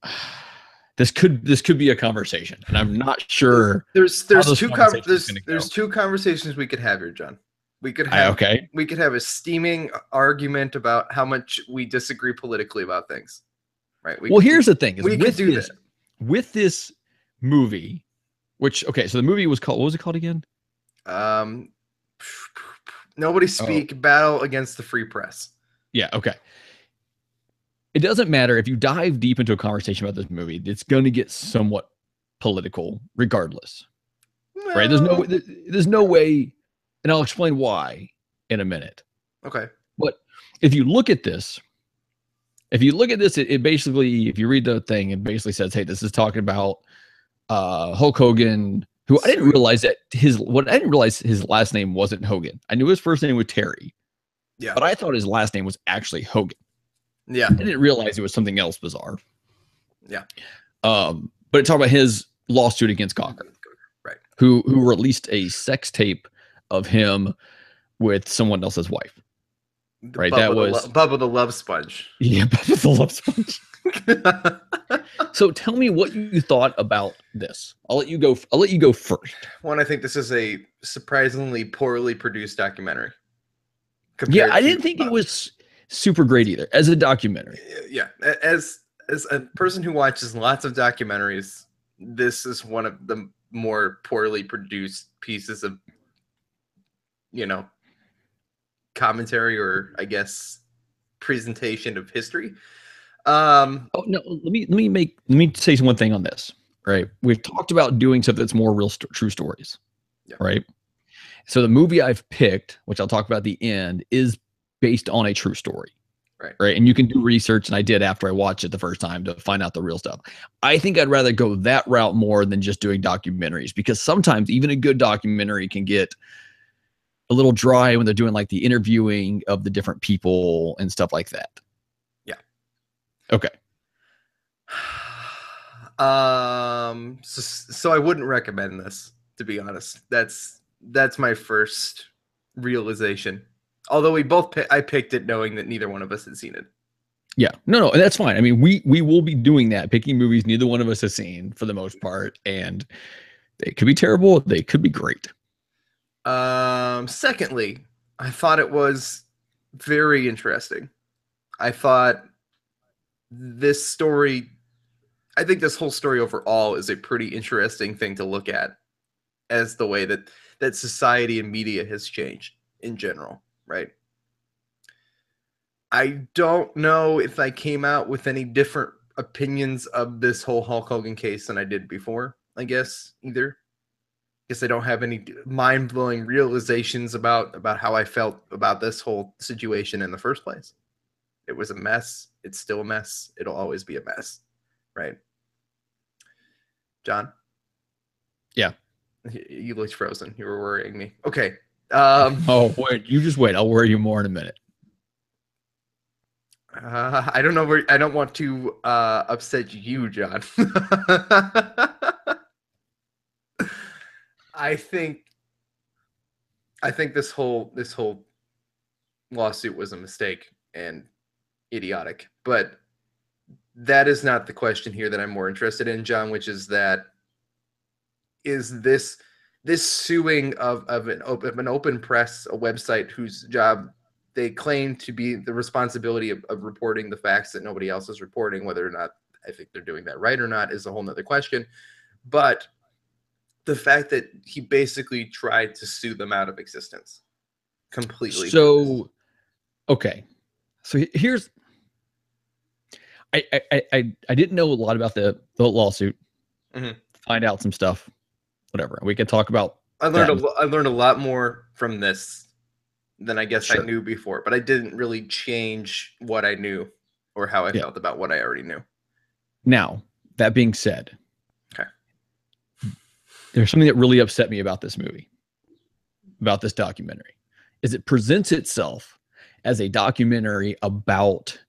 this could be a conversation, and I'm not sure. There's two conversations we could have here, John. We could have a steaming argument about how much we disagree politically about things, right? Here's the thing: with this movie, which so the movie was called, what was it called again? Nobody Speak: Battle Against the Free Press. Yeah. Okay. It doesn't matter if you dive deep into a conversation about this movie; it's going to get somewhat political, regardless. Well, right? There's no way. And I'll explain why in a minute. Okay. But if you look at this, it basically, if you read the thing, it basically says, hey, this is talking about Hulk Hogan, who I didn't realize his last name wasn't Hogan. I knew his first name was Terry. Yeah. But I thought his last name was actually Hogan. Yeah. I didn't realize it was something else bizarre. Yeah. But it talked about his lawsuit against Gawker. Right. Who released a sex tape of him with someone else's wife. Right. That was Bubba the Love Sponge. Yeah, Bubba the Love Sponge. So tell me what you thought about this. I'll let you go first. One, I think this is a surprisingly poorly produced documentary. Yeah, I didn't think it was super great either as a documentary. Yeah, as a person who watches lots of documentaries, this is one of the more poorly produced pieces of commentary, or I guess presentation of history. No, let me say one thing on this. Right, we've talked about doing stuff that's more real, true stories. Yeah. Right. So the movie I've picked, which I'll talk about at the end, is based on a true story. Right. Right. And you can do research, and I did after I watched it the first time to find out the real stuff. I think I'd rather go that route more than just doing documentaries, because sometimes even a good documentary can get a little dry when they're doing like the interviewing of the different people and stuff like that. Yeah. Okay. So I wouldn't recommend this, to be honest. That's my first realization. Although I picked it knowing that neither one of us had seen it. Yeah, no, that's fine. I mean, we will be doing that, picking movies neither one of us has seen for the most part, and they could be terrible, they could be great. Secondly, I thought it was very interesting. I thought this story, I think this whole story overall is a pretty interesting thing to look at, as the way that society and media has changed in general, right? I don't know if I came out with any different opinions of this whole Hulk Hogan case than I did before, I guess, either. I don't have any mind-blowing realizations about how I felt about this whole situation in the first place. It was a mess. It's still a mess. It'll always be a mess, right? John? Yeah. You looked frozen. You were worrying me. Okay. Oh, wait. You just wait. I'll worry you more in a minute. I don't know I don't want to upset you, John. I think this whole lawsuit was a mistake and idiotic, but that is not the question here that I'm more interested in, John, which is this suing of an open press, a website whose job they claim to be the responsibility of reporting the facts that nobody else is reporting. Whether or not I think they're doing that right or not is a whole nother question. But the fact that he basically tried to sue them out of existence completely. So, okay. So here's I didn't know a lot about the lawsuit. Mhm. Find out some stuff, whatever. We could talk about. I learned a lot more from this than I guess I Sure. knew before, but I didn't really change what I knew or how I Yeah. felt about what I already knew. Now, that being said, Okay. there's something that really upset me about this movie, about this documentary, is it presents itself as a documentary about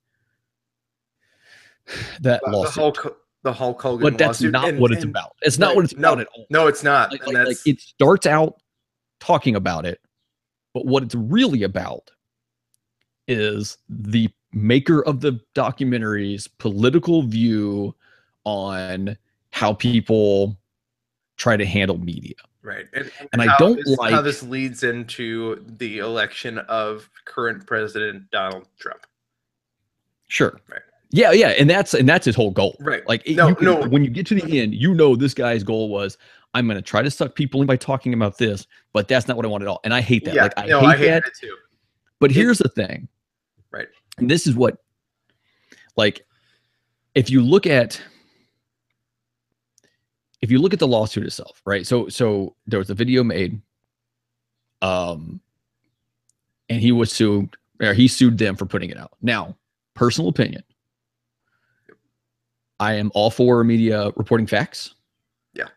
that lawsuit. The Hulk Hogan But that's lawsuit. not what it's about. It's not right, what it's about at all. No, it's not. Like, And like it starts out talking about it, but what it's really about is the maker of the documentary's political view on how people try to handle media. right. And I don't like how this leads into the election of current President Donald Trump. Sure. Right. Yeah, and that's his whole goal. Right. Like No. when you get to the end, you know this guy's goal was, I'm going to try to suck people in by talking about this, but that's not what I want at all. And I hate that. Yeah, like I hate that it too. But here's the thing. Right. And this is what, like, if you look at the lawsuit itself, right? So there was a video made, and he was sued, or he sued them for putting it out. Now, personal opinion, I am all for media reporting facts. Yeah.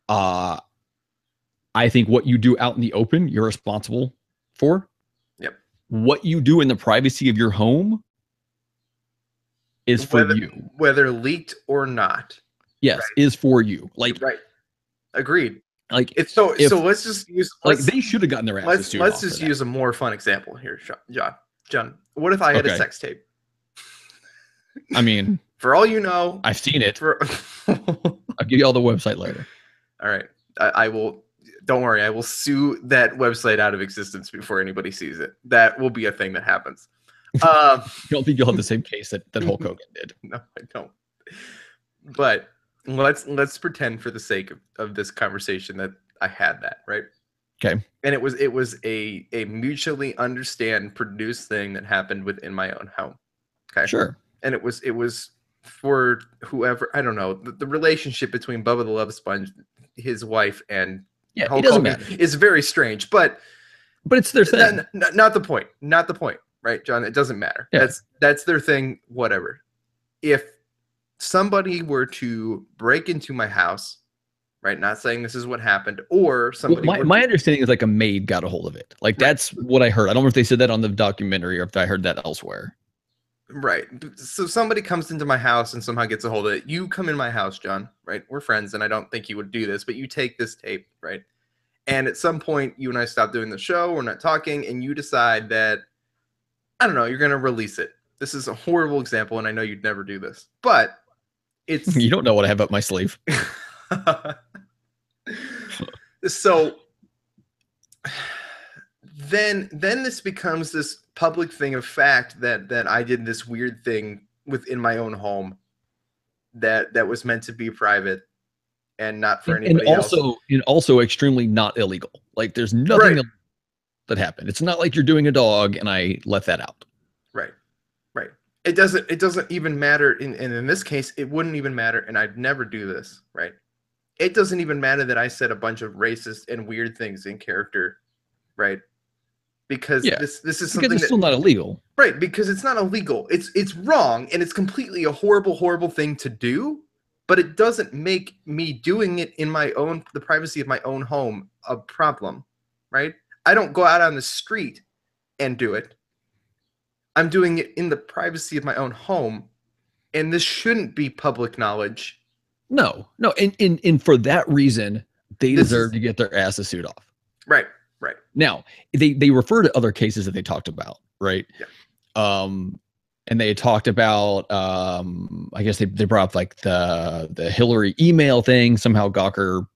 I think what you do out in the open, you're responsible for. Yep. What you do in the privacy of your home is for you. Whether leaked or not. Yes, right. Is for you. Like, right. Agreed. Like, so let's just use they should have gotten their asses sued. Let's just use a more fun example here, John. What if I had a sex tape? I mean, for all you know, I've seen it. I'll give you all the website later. All right, I will. Don't worry, I will sue that website out of existence before anybody sees it. That will be a thing that happens. I don't think you'll have the same case that Hulk Hogan did. No, I don't. But let's pretend, for the sake of this conversation, that I had that, right? Okay. And it was a mutually produced thing that happened within my own home. Okay. Sure. And it was for whoever, I don't know, the relationship between Bubba the Love Sponge, his wife, and Hulk Hogan is very strange, but it's their thing. Not the point. Not the point, right, John? It doesn't matter. Yeah. That's their thing. Whatever. If somebody were to break into my house, right? Not saying this is what happened, or somebody. Well, my understanding is like a maid got a hold of it. Like, that's what I heard. I don't know if they said that on the documentary or if I heard that elsewhere. Right. So somebody comes into my house and somehow gets a hold of it. You come in my house, John, right? We're friends, and I don't think you would do this, but you take this tape, right? And at some point, you and I stop doing the show, we're not talking, and you decide that, I don't know, you're going to release it. This is a horrible example, and I know you'd never do this, but it's... You don't know what I have up my sleeve. So then this becomes this public thing of fact that I did this weird thing within my own home that was meant to be private and not for anybody else. And also extremely not illegal. Like, there's nothing that happened. It's not like you're doing a dog and I let that out. Right. It doesn't even matter. In this case, it wouldn't even matter. And I'd never do this. Right. It doesn't even matter that I said a bunch of racist and weird things in character. Right. Because this is something that's still not illegal. Right. Because it's not illegal. It's wrong. And it's completely a horrible thing to do. But it doesn't make me doing it in the privacy of my own home a problem. Right. I don't go out on the street and do it. I'm doing it in the privacy of my own home. And this shouldn't be public knowledge. No. And for that reason, they deserve to get their asses sued off. Right. Now, they refer to other cases that they talked about, right? Yeah. And they talked about, I guess they brought up like the Hillary email thing. Somehow Gawker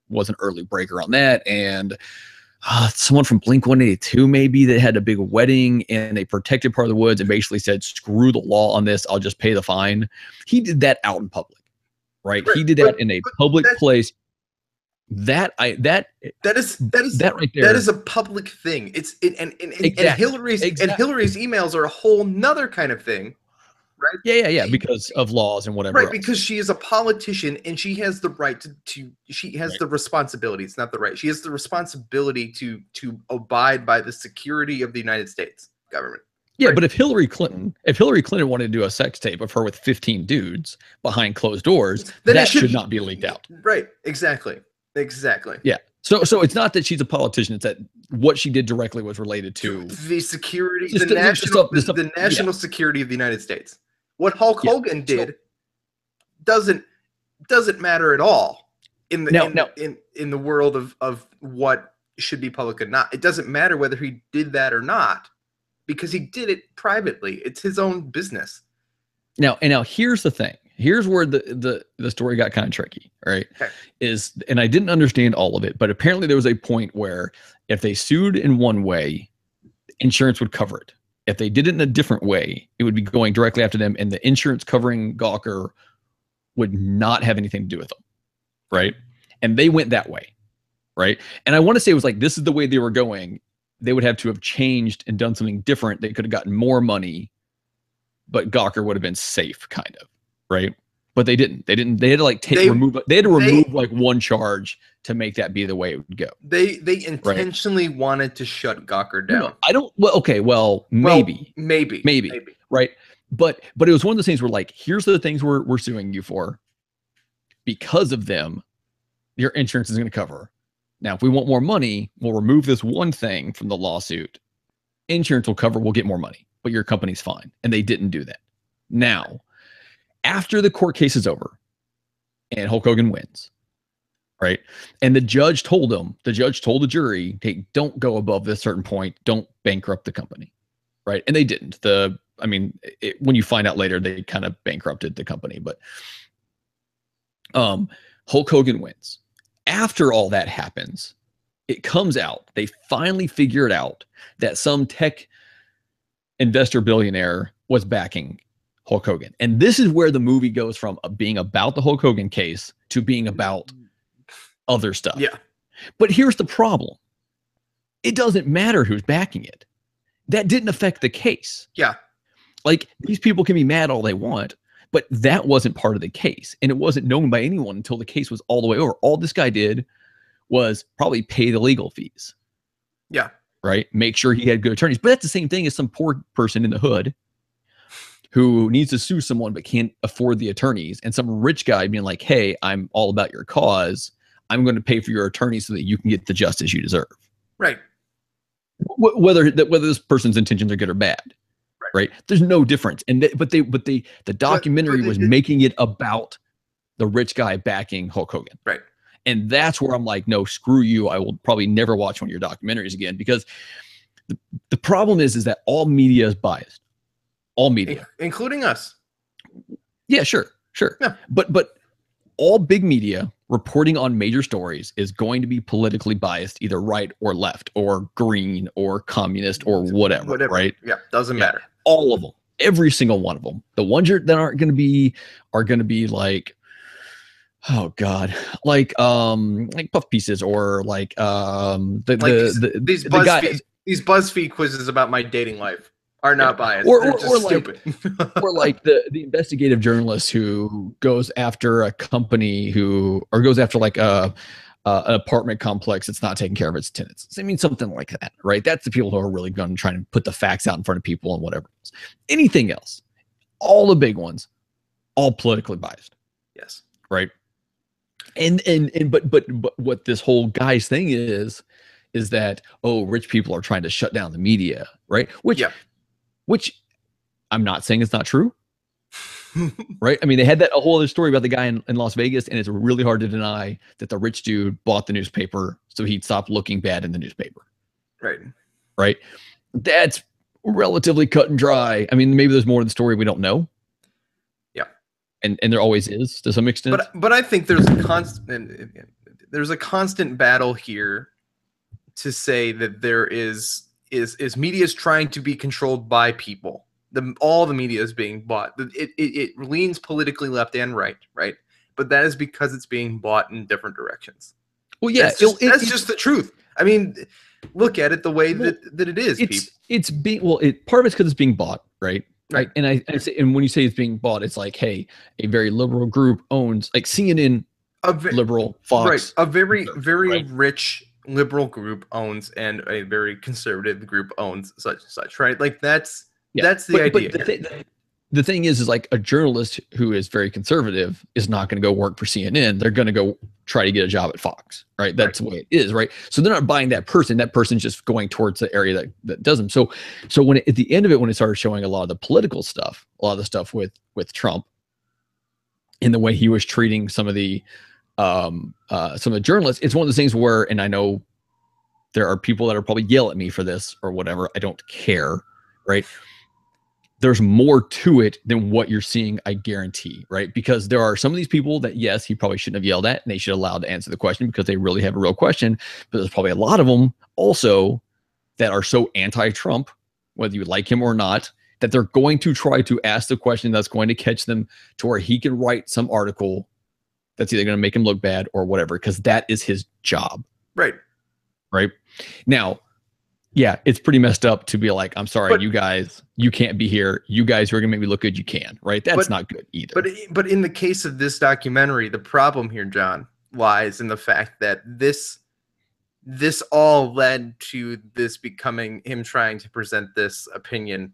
was an early breaker on that. And someone from Blink-182 maybe that had a big wedding in a protected part of the woods and basically said, screw the law on this. I'll just pay the fine. He did that out in public, right? He did that in a public place. That right there. That is a public thing. And Hillary's emails are a whole nother kind of thing. right? Yeah, because of laws and whatever. Right, else. because she is a politician and she has the right to she has Right. the responsibility. It's not the right. She has the responsibility to abide by the security of the United States government. Yeah, right? but if Hillary Clinton wanted to do a sex tape of her with 15 dudes behind closed doors, Then that should not be leaked out. Right, exactly. Yeah. So it's not that she's a politician, it's that what she did directly was related to the security, Just- the just national, just the national security of the United States. What Hulk Hogan did doesn't matter at all in the world of what should be public and not. It doesn't matter whether he did that or not, because he did it privately. It's his own business. Now here's the thing. Here's where the story got kind of tricky, right? Okay. And I didn't understand all of it, but apparently there was a point where if they sued in one way, insurance would cover it. If they did it in a different way, it would be going directly after them, and the insurance covering Gawker would not have anything to do with them, right? And they went that way, right? And I want to say it was like, this is the way they were going. They would have to have changed and done something different. They could have gotten more money, but Gawker would have been safe, kind of, right? But they didn't. They had to like remove like one charge to make that be the way it would go. They intentionally wanted to shut Gawker down. No, I don't. Well, okay. Well, maybe, right? But it was one of those things where like, here's the things we're suing you for. Because of them, your insurance is going to cover. Now, if we want more money, we'll remove this one thing from the lawsuit. Insurance will cover. We'll get more money, but your company's fine. And they didn't do that. Now, after the court case is over and Hulk Hogan wins, right? And the judge told the jury, hey, don't go above this certain point. Don't bankrupt the company, right? And they didn't. When you find out later, they kind of bankrupted the company, but Hulk Hogan wins. After all that happens, it comes out, they finally figure it out that some tech investor billionaire was backing Hulk Hogan. And this is where the movie goes from being about the Hulk Hogan case to being about other stuff. Yeah. But here's the problem. It doesn't matter who's backing it. That didn't affect the case. Yeah. Like, these people can be mad all they want, but that wasn't part of the case. And it wasn't known by anyone until the case was all the way over. All this guy did was probably pay the legal fees. Yeah. Right? Make sure he had good attorneys. But that's the same thing as some poor person in the hood who needs to sue someone but can't afford the attorneys, and some rich guy being like, hey, I'm all about your cause. I'm going to pay for your attorney so that you can get the justice you deserve. Right. Whether this person's intentions are good or bad. Right. There's no difference. And the documentary was making it about the rich guy backing Hulk Hogan. Right. And that's where I'm like, no, screw you. I will probably never watch one of your documentaries again, because the problem is that all media is biased. All media, including us. Yeah, sure. Yeah. But all big media reporting on major stories is going to be politically biased, either right or left or green or communist or whatever. Right? Yeah, doesn't matter. All of them, every single one of them. The ones that aren't going to be are going to be like, oh God, like puff pieces, or like these BuzzFeed quizzes about my dating life are not biased. They're just stupid. Or like the investigative journalist who goes after a company or goes after like an apartment complex that's not taking care of its tenants. I mean, something like that, right? That's the people who are really going to try and put the facts out in front of people and whatever else. Anything else, all the big ones, all politically biased. Yes. Right. But what this whole guy's thing is that, oh, rich people are trying to shut down the media, right? Which I'm not saying it's not true. Right? I mean, they had a whole other story about the guy in Las Vegas, and it's really hard to deny that the rich dude bought the newspaper so he'd stop looking bad in the newspaper. Right? That's relatively cut and dry. I mean, maybe there's more to the story we don't know. Yeah. And there always is, to some extent. But I think there's a constant battle here to say that there is media is trying to be controlled by people. All the media is being bought. It leans politically left and right, but that is because it's being bought in different directions. Well, yeah, that's just the truth. I mean, look at it the way that it is. Part of it's because it's being bought, right? Right. And I say, and when you say it's being bought, it's like, hey, a very liberal group owns, like CNN, liberal, Fox. Right. A very rich liberal group owns, and a very conservative group owns such and such, right? Like that's the idea. But the thing is like a journalist who is very conservative is not going to go work for CNN. They're going to go try to get a job at Fox, right? That's the way it is, right? So they're not buying that person. That person's just going towards the area that does them. So when at the end of it, when it started showing a lot of the political stuff, a lot of the stuff with Trump, in the way he was treating some of the journalists, it's one of those things where, and I know there are people that are probably yell at me for this or whatever. I don't care, right? There's more to it than what you're seeing, I guarantee, right? Because there are some of these people that, yes, he probably shouldn't have yelled at, and they should have allowed to answer the question because they really have a real question. But there's probably a lot of them also that are so anti-Trump, whether you like him or not, that they're going to try to ask the question that's going to catch them to where he can write some article that's either going to make him look bad or whatever, because that is his job. Right. Right. Now, yeah, it's pretty messed up to be like, I'm sorry, you guys, you can't be here. You guys who are going to make me look good, you can, right? That's not good either. But in the case of this documentary, the problem here, John, lies in the fact that this all led to this becoming him trying to present this opinion,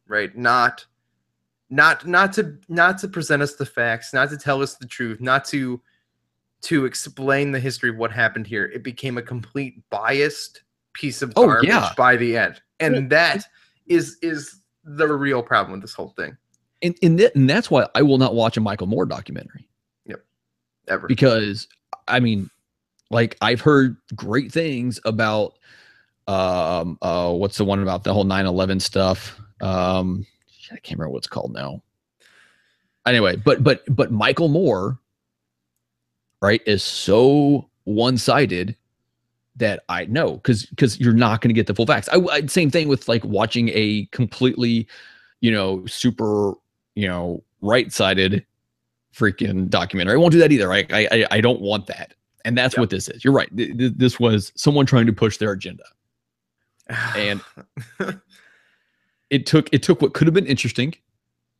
right? Not to present us the facts, not to tell us the truth, not to explain the history of what happened here. It became a complete biased piece of garbage by the end, and that is the real problem with this whole thing. And that's why I will not watch a Michael Moore documentary. Yep, ever. Because I mean, like, I've heard great things about what's the one about the whole 9/11 stuff? I can't remember what it's called now. Anyway, but Michael Moore, right, is so one-sided that I know, because you're not going to get the full facts. Same thing with like watching a completely, super, right-sided freaking documentary. I won't do that either. Right? I don't want that. And that's what this is. You're right. This was someone trying to push their agenda. And it took what could have been interesting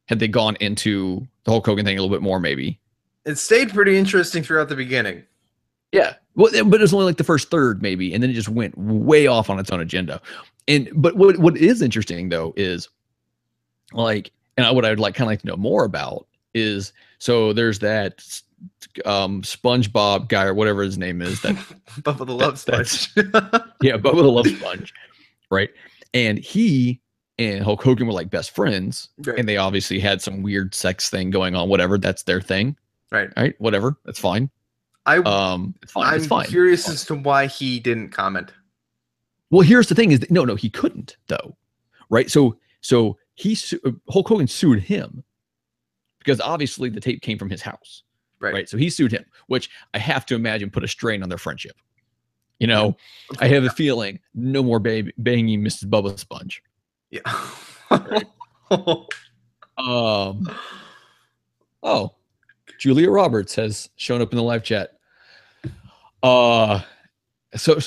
had they gone into the Hulk Hogan thing a little bit more, maybe. It stayed pretty interesting throughout the beginning. Yeah. Well, but it's only like the first third, maybe, and then it just went way off on its own agenda. But what is interesting though is like, and what I would like to know more about is, so there's that SpongeBob guy or whatever his name is, that Bubba the Love Sponge. Yeah, Bubba the Love Sponge, right? And he and Hulk Hogan were like best friends, and they obviously had some weird sex thing going on. Whatever, that's their thing, right? Whatever, that's fine. I'm curious as to why he didn't comment. Well, here's the thing: is that, no, he couldn't though, right? So Hulk Hogan sued him because obviously the tape came from his house, right? So he sued him, which I have to imagine put a strain on their friendship. I have a feeling no more banging Mrs. Bubba Sponge. Yeah. Oh, Julia Roberts has shown up in the live chat. So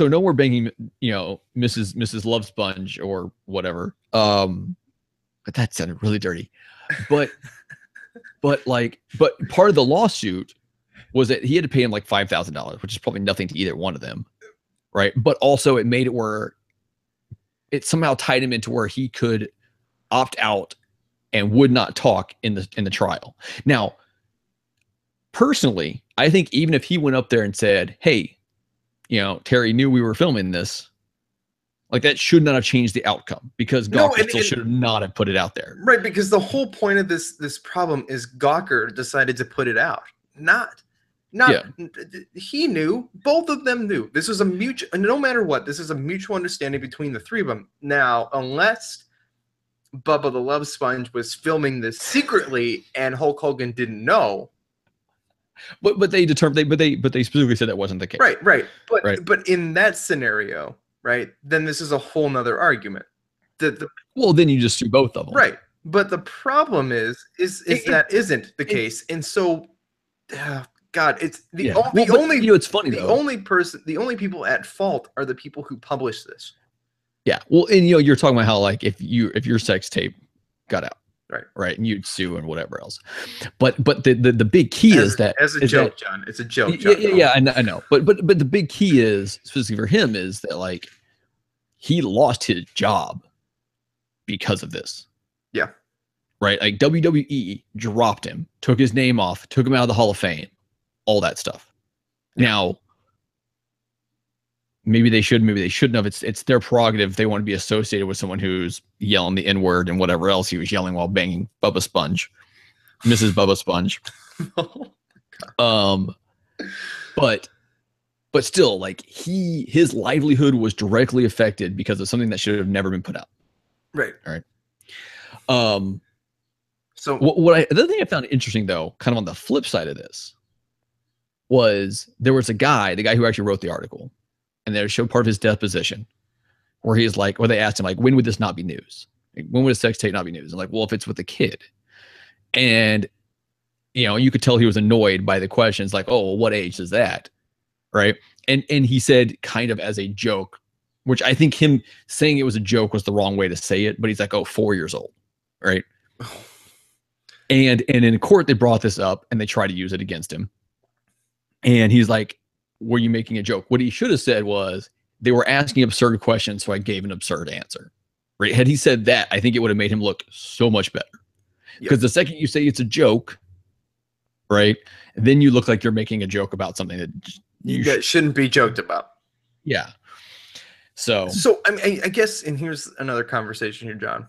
no more banging, Mrs. Love Sponge or whatever. But that sounded really dirty. But part of the lawsuit was that he had to pay him like $5,000, which is probably nothing to either one of them, right? But also it made it where it somehow tied him into where he could opt out and would not talk in the trial. Now, personally, I think even if he went up there and said, hey, Terry knew we were filming this, like, that should not have changed the outcome, because Gawker still should have not have put it out there. Right, because the whole point of this problem is Gawker decided to put it out. He knew, both of them knew. This was a mutual, no matter what, this is a mutual understanding between the three of them. Now, unless Bubba the Love Sponge was filming this secretly and Hulk Hogan didn't know. But they determined, but they specifically said that wasn't the case. Right. But in that scenario, right, then this is a whole nother argument. Well, then you just sue both of them. Right. But the problem is that isn't the case. And so, God, it's it's funny, the only people at fault are the people who publish this. Yeah. Well, and you're talking about how, like, if your sex tape got out, right, and you'd sue and whatever else. But the big key is that as a joke, John. It's a joke, John. Yeah, yeah, I know. But the big key is specifically for him is that like he lost his job because of this. Yeah. Right. Like WWE dropped him, took his name off, took him out of the Hall of Fame, all that stuff. Yeah. Now, maybe they should, maybe they shouldn't have. It's their prerogative if they want to be associated with someone who's yelling the N-word and whatever else he was yelling while banging Bubba Sponge, Mrs. Bubba Sponge. But still, like his livelihood was directly affected because of something that should have never been put out. Right. All right. So the other thing I found interesting though, kind of on the flip side of this, was there was the guy who actually wrote the article, and they showed part of his deposition where he's like, where they asked him like, when would this not be news? Like, when would a sex tape not be news? And like, well, if it's with a kid, and you know, you could tell he was annoyed by the questions, like, oh, well, what age is that? Right. And he said kind of as a joke, which I think him saying it was a joke was the wrong way to say it, but he's like, oh, 4 years old. Right. And in court, they brought this up and they tried to use it against him. And he's like, were you making a joke? What he should have said was, they were asking absurd questions, so I gave an absurd answer. Right. Had he said that, I think it would have made him look so much better. Because the second you say it's a joke, right, then you look like you're making a joke about something that you shouldn't be joked about. Yeah. So I mean, I guess, and here's another conversation here, John.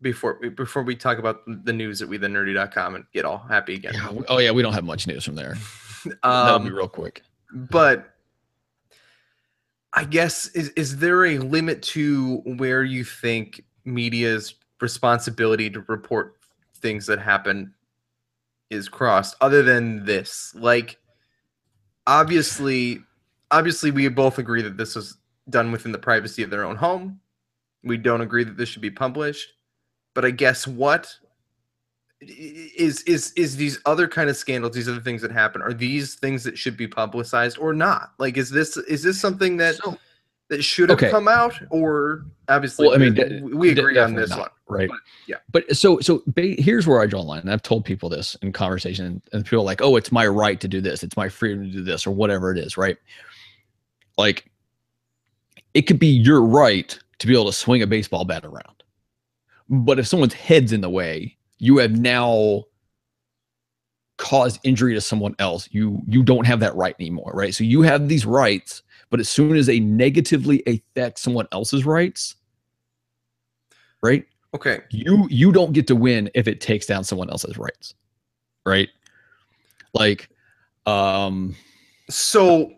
Before we talk about the news at WeTheNerdy.com and get all happy again. Yeah. Oh yeah, we don't have much news from there. That'll be real quick. But I guess is there a limit to where you think media's responsibility to report things that happen is crossed, other than this? Like, obviously we both agree that this was done within the privacy of their own home. We don't agree that this should be published. But I guess what is these other kind of scandals, these other things that happen, are these things that should be publicized or not? Like, is this something that should have come out? Or obviously, well, I mean, we agree on this one, right? But, yeah. But so here's where I draw a line, and I've told people this in conversation, and people are like, "Oh, it's my right to do this. It's my freedom to do this, or whatever it is," right? Like, it could be your right to be able to swing a baseball bat around. But if someone's head's in the way, you have now caused injury to someone else. You don't have that right anymore, right? So you have these rights, but as soon as they negatively affect someone else's rights, right? Okay. You don't get to win if it takes down someone else's rights, right? Like, so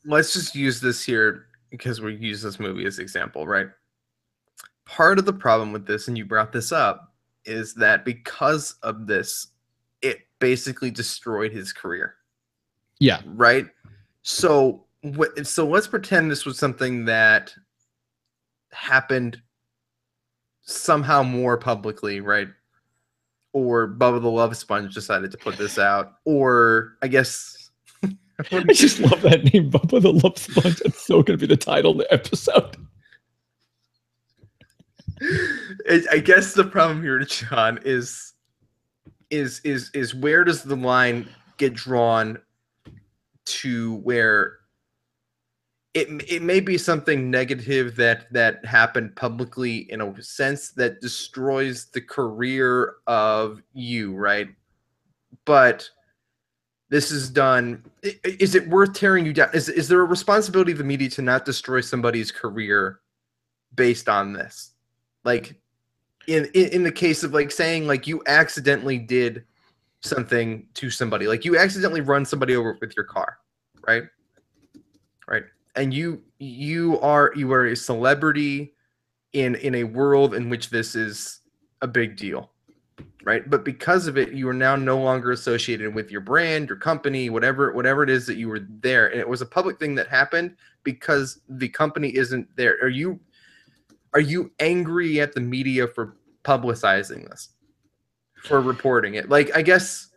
let's just use this here because we use this movie as example, right? Part of the problem with this, and you brought this up, is that because of this, it basically destroyed his career. Yeah. Right? So let's pretend this was something that happened somehow more publicly, right? Or Bubba the Love Sponge decided to put this out. Or I guess... I just love that name, Bubba the Love Sponge. That's so going to be the title of the episode. I guess the problem here, John, is where does the line get drawn to where it may be something negative that happened publicly in a sense that destroys the career of you, right? But this is done. Is it worth tearing you down? Is there a responsibility of the media to not destroy somebody's career based on this? Like, in the case of like saying like you accidentally did something to somebody, like you accidentally run somebody over with your car, right? Right. And you are a celebrity in a world in which this is a big deal, right? But because of it, you are now no longer associated with your brand, your company, whatever it is that you were there, and it was a public thing that happened because the company isn't there. Are you angry at the media for publicizing this, for reporting it? Like, I guess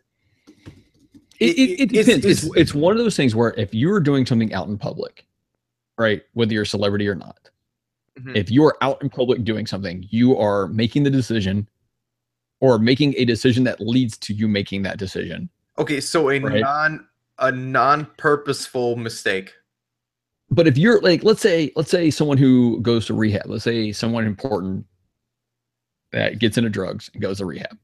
it depends. It's one of those things where if you're doing something out in public, right, whether you're a celebrity or not, Mhm. If you are out in public doing something, you are making the decision or making a decision that leads to you making that decision. Okay, so Right. a non-purposeful mistake. But if you're like, let's say someone who goes to rehab, let's say someone important that gets into drugs and goes to rehab,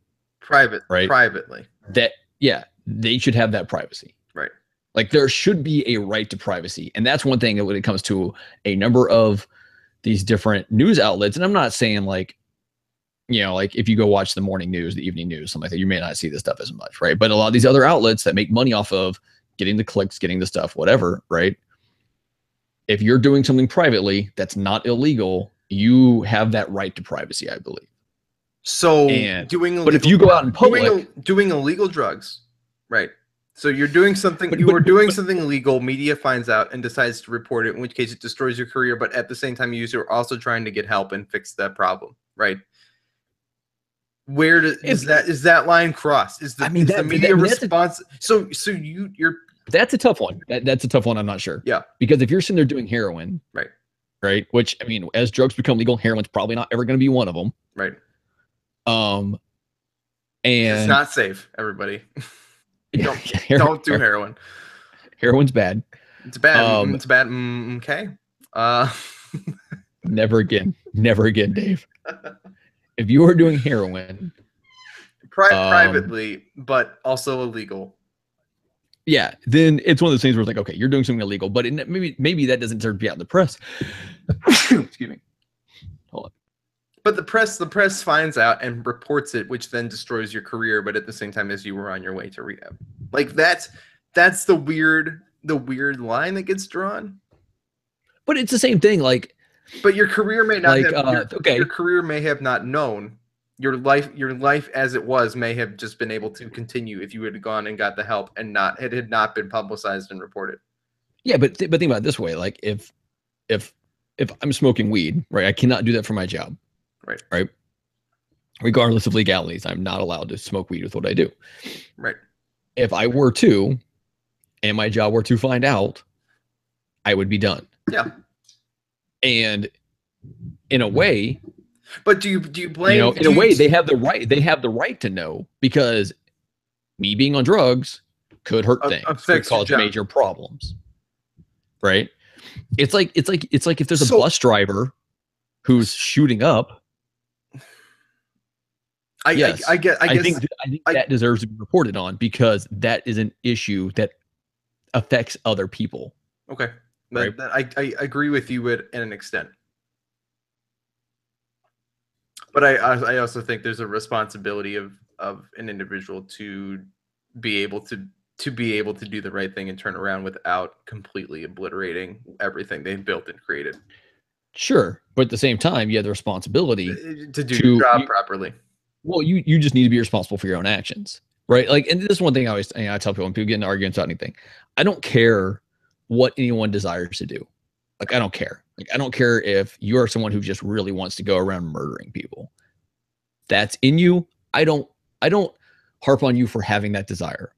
right? Privately. That, yeah, they should have that privacy. Right. Like there should be a right to privacy. And that's one thing that when it comes to a number of these different news outlets, and I'm not saying like, like if you go watch the morning news, the evening news, something like that, you may not see this stuff as much, right? But a lot of these other outlets that make money off of getting the clicks, getting the stuff, whatever, right? If you're doing something privately that's not illegal, you have that right to privacy, I believe. So but if you go out in public, doing illegal drugs, right? So you're doing something, you are doing something illegal, media finds out and decides to report it, in which case it destroys your career, but at the same time, you are also trying to get help and fix that problem, right? Where is that line crossed? Is the media response? So you're that's a tough one. That's a tough one. I'm not sure. Yeah. Because if you're sitting there doing heroin, right, which I mean, as drugs become legal, heroin's probably not ever going to be one of them, right? And it's not safe, everybody. Don't do heroin. Heroin's bad. It's bad. It's bad. Okay. Never again, Dave. If you are doing heroin privately, but also illegal, yeah, then it's one of those things where it's like, okay, you're doing something illegal, but maybe that doesn't deserve to be out in the press. Excuse me. Hold on. But the press finds out and reports it, which then destroys your career. But at the same time, as you were on your way to rehab, like that's the weird line that gets drawn. But it's the same thing, like. But your career may not your career may have not known. Your life as it was may have just been able to continue if you had gone and got the help and it had not been publicized and reported. Yeah, but think about it this way: like if I'm smoking weed, right, I cannot do that for my job, right. Regardless of legalities, I'm not allowed to smoke weed with what I do. Right. If I were to, and my job were to find out, I would be done. Yeah. And in a way, but do you blame? In a way, they have the right. They have the right to know, because me being on drugs could hurt things, could cause major problems. Right? It's like if there's a bus driver who's shooting up. I think that deserves to be reported on, because that is an issue that affects other people. Okay. Right. I agree with you at an extent, but I also think there's a responsibility of an individual to be able to do the right thing and turn around without completely obliterating everything they've built and created. Sure, but at the same time, you have the responsibility to do your job properly. Well, you just need to be responsible for your own actions, right? Like, and this is one thing I tell people when people get into arguments about anything. I don't care what anyone desires to do. Like, I don't care. Like, I don't care if you are someone who just really wants to go around murdering people. That's in you. I don't harp on you for having that desire.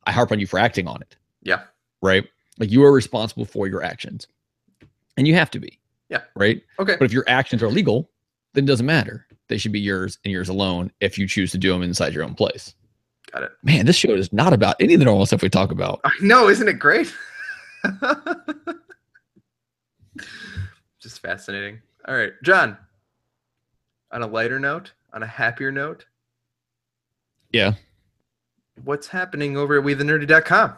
I harp on you for acting on it. Yeah. Right? Like, you are responsible for your actions. And you have to be. Yeah. Right? Okay. But if your actions are legal, then it doesn't matter. They should be yours and yours alone if you choose to do them inside your own place. Got it. Man, this show is not about any of the normal stuff we talk about. I know, isn't it great? Just fascinating. All right, John, on a lighter note, on a happier note. Yeah. What's happening over at WeTheNerdy.com?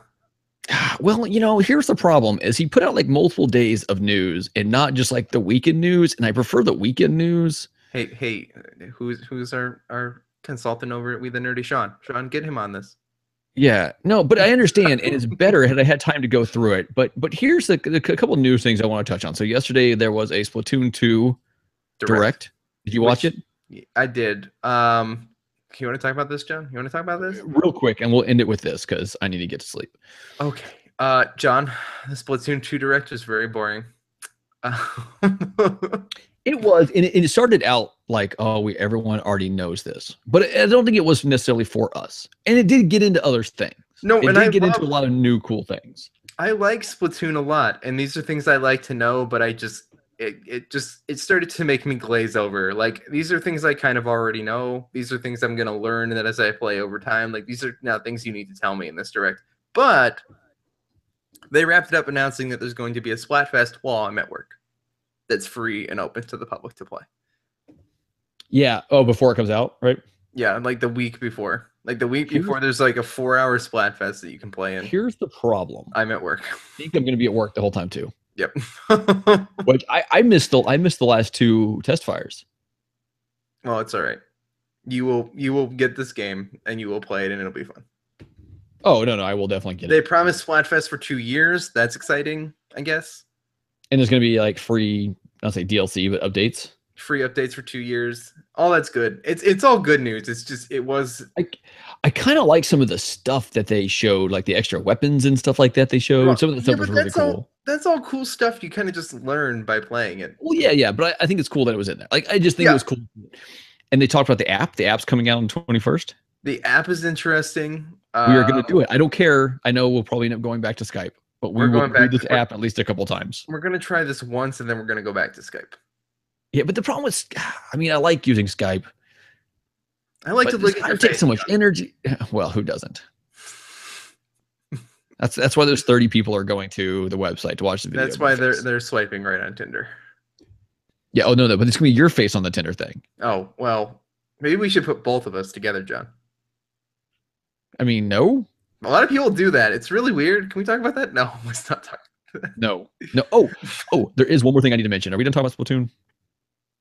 Well, here's the problem is he put out like multiple days of news and not just like the weekend news. And I prefer the weekend news. Hey, who's our consultant over at We the Nerdy? Sean, get him on this. Yeah, no, but I understand, and it's better had I had time to go through it. But here's a couple of news things I want to touch on. So yesterday there was a Splatoon 2 direct. Did you watch it? I did. You want to talk about this, John? You want to talk about this real quick, and we'll end it with this because I need to get to sleep. Okay, John, the Splatoon 2 direct is very boring. It was, and it started out like, everyone already knows this, but I don't think it was necessarily for us. And it did get into other things. No, it did get into a lot of new cool things. I like Splatoon a lot, and these are things I like to know, but I just it started to make me glaze over. Like, these are things I kind of already know. These are things I'm gonna learn that as I play over time. Like, these are now things you need to tell me in this direct. But they wrapped it up announcing that there's going to be a Splatfest while I'm at work. That's free and open to the public to play. Yeah. Oh, before it comes out, right? Yeah, like the week before. Like the week before, there's like a 4-hour Splatfest that you can play in. Here's the problem. I'm at work. I think I'm going to be at work the whole time too. Yep. Which I missed the last 2 test fires. Well, it's all right. You will get this game and you will play it and it'll be fun. Oh no, I will definitely get it. They promised Splatfest for 2 years. That's exciting, I guess. And there's going to be like free, I'll say DLC, but updates. Free updates for 2 years. All that's good. It's all good news. It's just I kind of like some of the stuff that they showed, like the extra weapons and stuff like that they showed. Well, some of the stuff was really cool. That's all cool stuff you kind of just learn by playing it. Well, yeah, but I think it's cool that it was in there. Like, I just think it was cool. And they talked about the app. The app's coming out on 21st. The app is interesting. We are going to do it. I don't care. I know we'll probably end up going back to Skype, but we're going to do this app at least a couple times. We're going to try this once, and then we're going to go back to Skype. Yeah, but the problem with, I mean, I like using Skype. I like to look at your face. It takes so much energy. Well, who doesn't? That's why there's 30 people are going to the website to watch the video. That's why they're swiping right on Tinder. Yeah. Oh no, but it's gonna be your face on the Tinder thing. Oh well, maybe we should put both of us together, John. I mean, no. A lot of people do that. It's really weird. Can we talk about that? No, let's not talk about that. No. Oh, there is one more thing I need to mention. Are we done talking about Splatoon?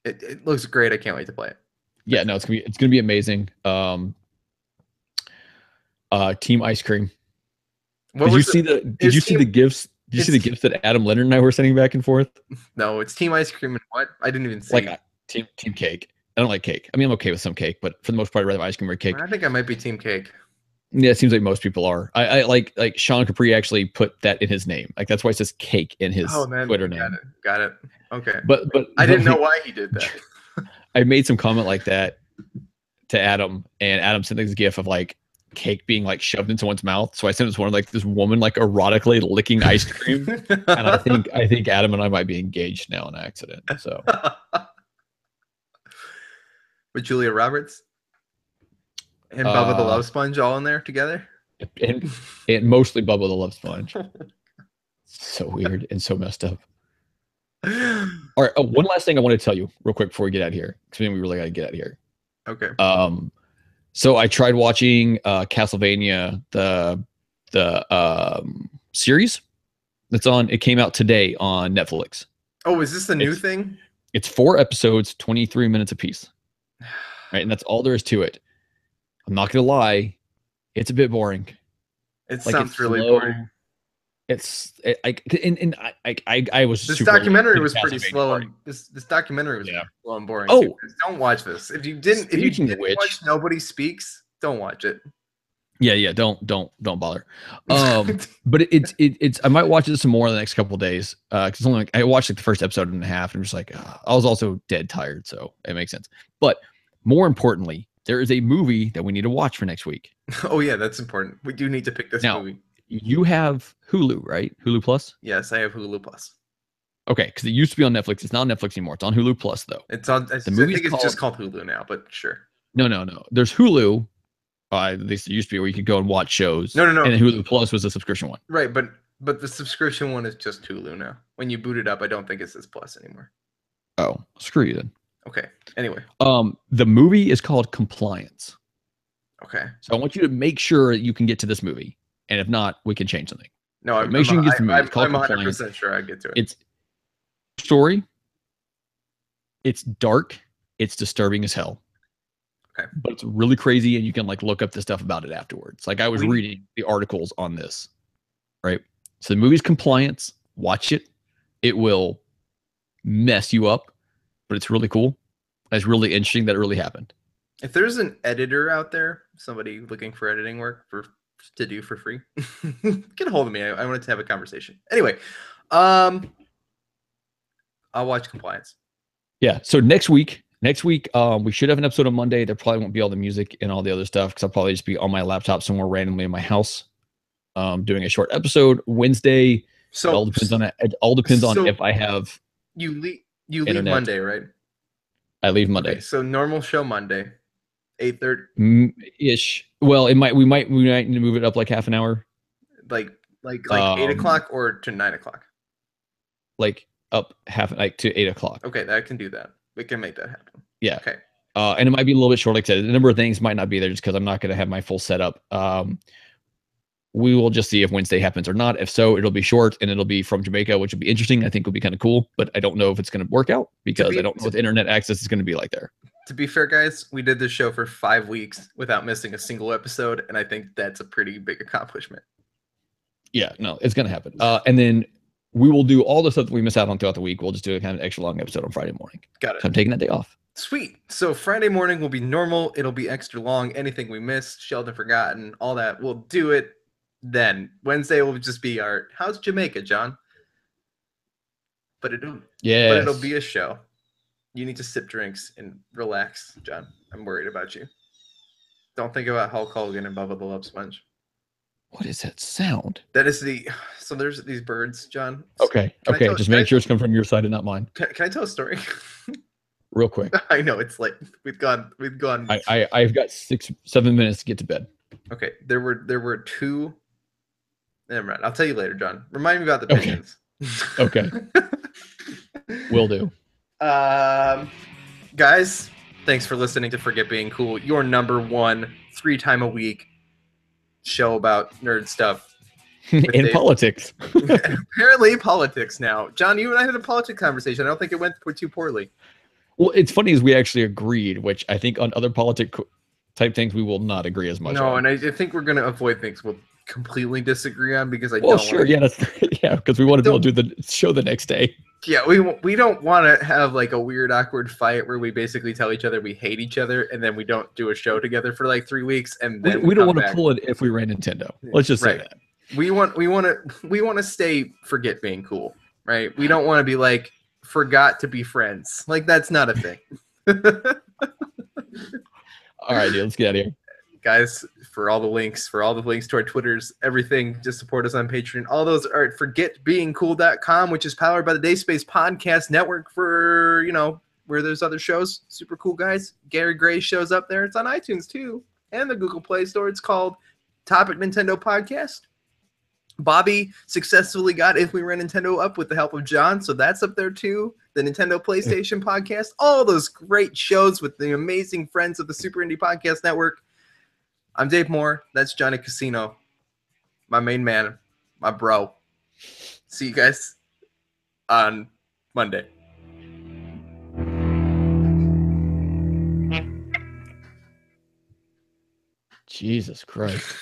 It looks great. I can't wait to play it. Yeah, no, it's gonna be amazing. Team Ice Cream. Did you see the gifts? Did you see the gifts that Adam Leonard and I were sending back and forth? No, it's Team Ice Cream and what? I didn't even see. Like team Cake. I don't like cake. I mean, I'm okay with some cake, but for the most part, I'd rather have ice cream or cake. I think I might be Team Cake. Yeah, it seems like most people are. I like Sean Capri actually put that in his name. Like, that's why it says cake in his Twitter name. Got it. Okay. But I didn't know why he did that. I made some comment like that to Adam, and Adam sent this gif of like cake being like shoved into someone's mouth. So I sent this one like this woman like erotically licking ice cream. And I think Adam and I might be engaged now on accident. So with Julia Roberts and Bubba the Love Sponge all in there together, and mostly Bubba the Love Sponge. So weird and so messed up. All right, one last thing I want to tell you real quick before we get out of here, because we really got to get out of here. Okay. So I tried watching Castlevania, the series that's on. It came out today on Netflix. Oh, is this the new thing? It's 4 episodes, 23 minutes apiece. Right, and that's all there is to it. I'm not gonna lie, it's a bit boring. It sounds really boring. I was. This documentary was pretty slow. This documentary was slow and boring. Too. Don't watch this. If you didn't watch Nobody Speaks, don't watch it. Yeah. Don't bother. But it's. I might watch it some more in the next couple of days. Because it's only like I watched like the first episode and a half, and I'm just like I was also dead tired, so it makes sense. But more importantly, there is a movie that we need to watch for next week. Oh yeah, that's important. We do need to pick this movie. You have Hulu, right? Hulu Plus? Yes, I have Hulu Plus. Okay, because it used to be on Netflix. It's not on Netflix anymore. It's on Hulu Plus, though. It's on. I think it's just called Hulu now, but sure. No. There's Hulu. At least it used to be where you could go and watch shows. No. And then Hulu Plus was the subscription one. Right, but the subscription one is just Hulu now. When you boot it up, I don't think it says Plus anymore. Oh, screw you then. Okay. Anyway. The movie is called Compliance. Okay. So I want you to make sure you can get to this movie. And if not, we can change something. No, I'm 100% sure I get to it. It's story. It's dark. It's disturbing as hell. Okay. But it's really crazy, and you can like look up the stuff about it afterwards. Like I was reading the articles on this, right? So the movie's Compliance. Watch it. It will mess you up, but it's really cool. It's really interesting that it really happened. If there's an editor out there, somebody looking for editing work to do for free, get a hold of me. I wanted to have a conversation. Anyway, I'll watch Compliance. Yeah. So next week, we should have an episode on Monday. There probably won't be all the music and all the other stuff because I'll probably just be on my laptop somewhere randomly in my house, doing a short episode. Wednesday, so it all depends on if I have. You You leave internet. Monday, right? I leave Monday. Okay, so normal show Monday, 8:30 ish. Well, we might need to move it up like half an hour. Like 8 o'clock or to 9 o'clock. Like up to 8 o'clock. Okay, I can do that. We can make that happen. Yeah. Okay. And it might be a little bit short. Like I said, a number of things might not be there just because I'm not going to have my full setup. We will just see if Wednesday happens or not. If so, it'll be short and it'll be from Jamaica, which will be interesting. I think will be kind of cool, but I don't know if it's going to work out because I don't know what internet access is going to be like there. To be fair, guys, we did this show for 5 weeks without missing a single episode, and I think that's a pretty big accomplishment. Yeah, no, it's going to happen. And then we will do all the stuff that we miss out on throughout the week. We'll just do a kind of extra long episode on Friday morning. Got it. So I'm taking that day off. Sweet. So Friday morning will be normal. It'll be extra long. Anything we missed, Sheldon forgotten, all that, we'll do it then. Wednesday will just be our how's Jamaica, John? But it'll be a show. You need to sip drinks and relax, John. I'm worried about you. Don't think about Hulk Hogan and Bubba the Love Sponge. What is that sound? That is so there's these birds, John. Okay. Just make sure it's coming from your side and not mine. Can I tell a story? Real quick. I know it's late. We've gone. I've got 6-7 minutes to get to bed. Okay. There were two. Never mind. I'll tell you later, John. Remind me about the pigeons. Okay. Will do. Guys, thanks for listening to Forget Being Cool, your number one 3 times a week show about nerd stuff. In politics. Apparently politics now. John, you and I had a politics conversation. I don't think it went too poorly. Well, it's funny is we actually agreed, which I think on other politic type things we will not agree as much. No, and I think we're going to avoid things we'll completely disagree on because because we want to be able to do the show the next day. Yeah, we don't want to have like a weird awkward fight where we basically tell each other we hate each other and then we don't do a show together for like 3 weeks and then we don't want to pull it if we ran Nintendo. Let's just say that. We want to stay forget being cool, right? We don't want to be like forgot to be friends. Like that's not a thing. All right, dude, let's get out of here. Guys, for all the links to our Twitters, everything, just support us on Patreon. All those are at forgetbeingcool.com, which is powered by the Dacespace Podcast Network for, where there's other shows. Super cool, guys. Gary Gray shows up there. It's on iTunes, too, and the Google Play Store. It's called Topic Nintendo Podcast. Bobby successfully got If We Ran Nintendo up with the help of John, so that's up there, too. The Nintendo PlayStation Podcast. All those great shows with the amazing friends of the Super Indie Podcast Network. I'm Dave Moore. That's Johnny Casino, my main man, my bro. See you guys on Monday. Jesus Christ.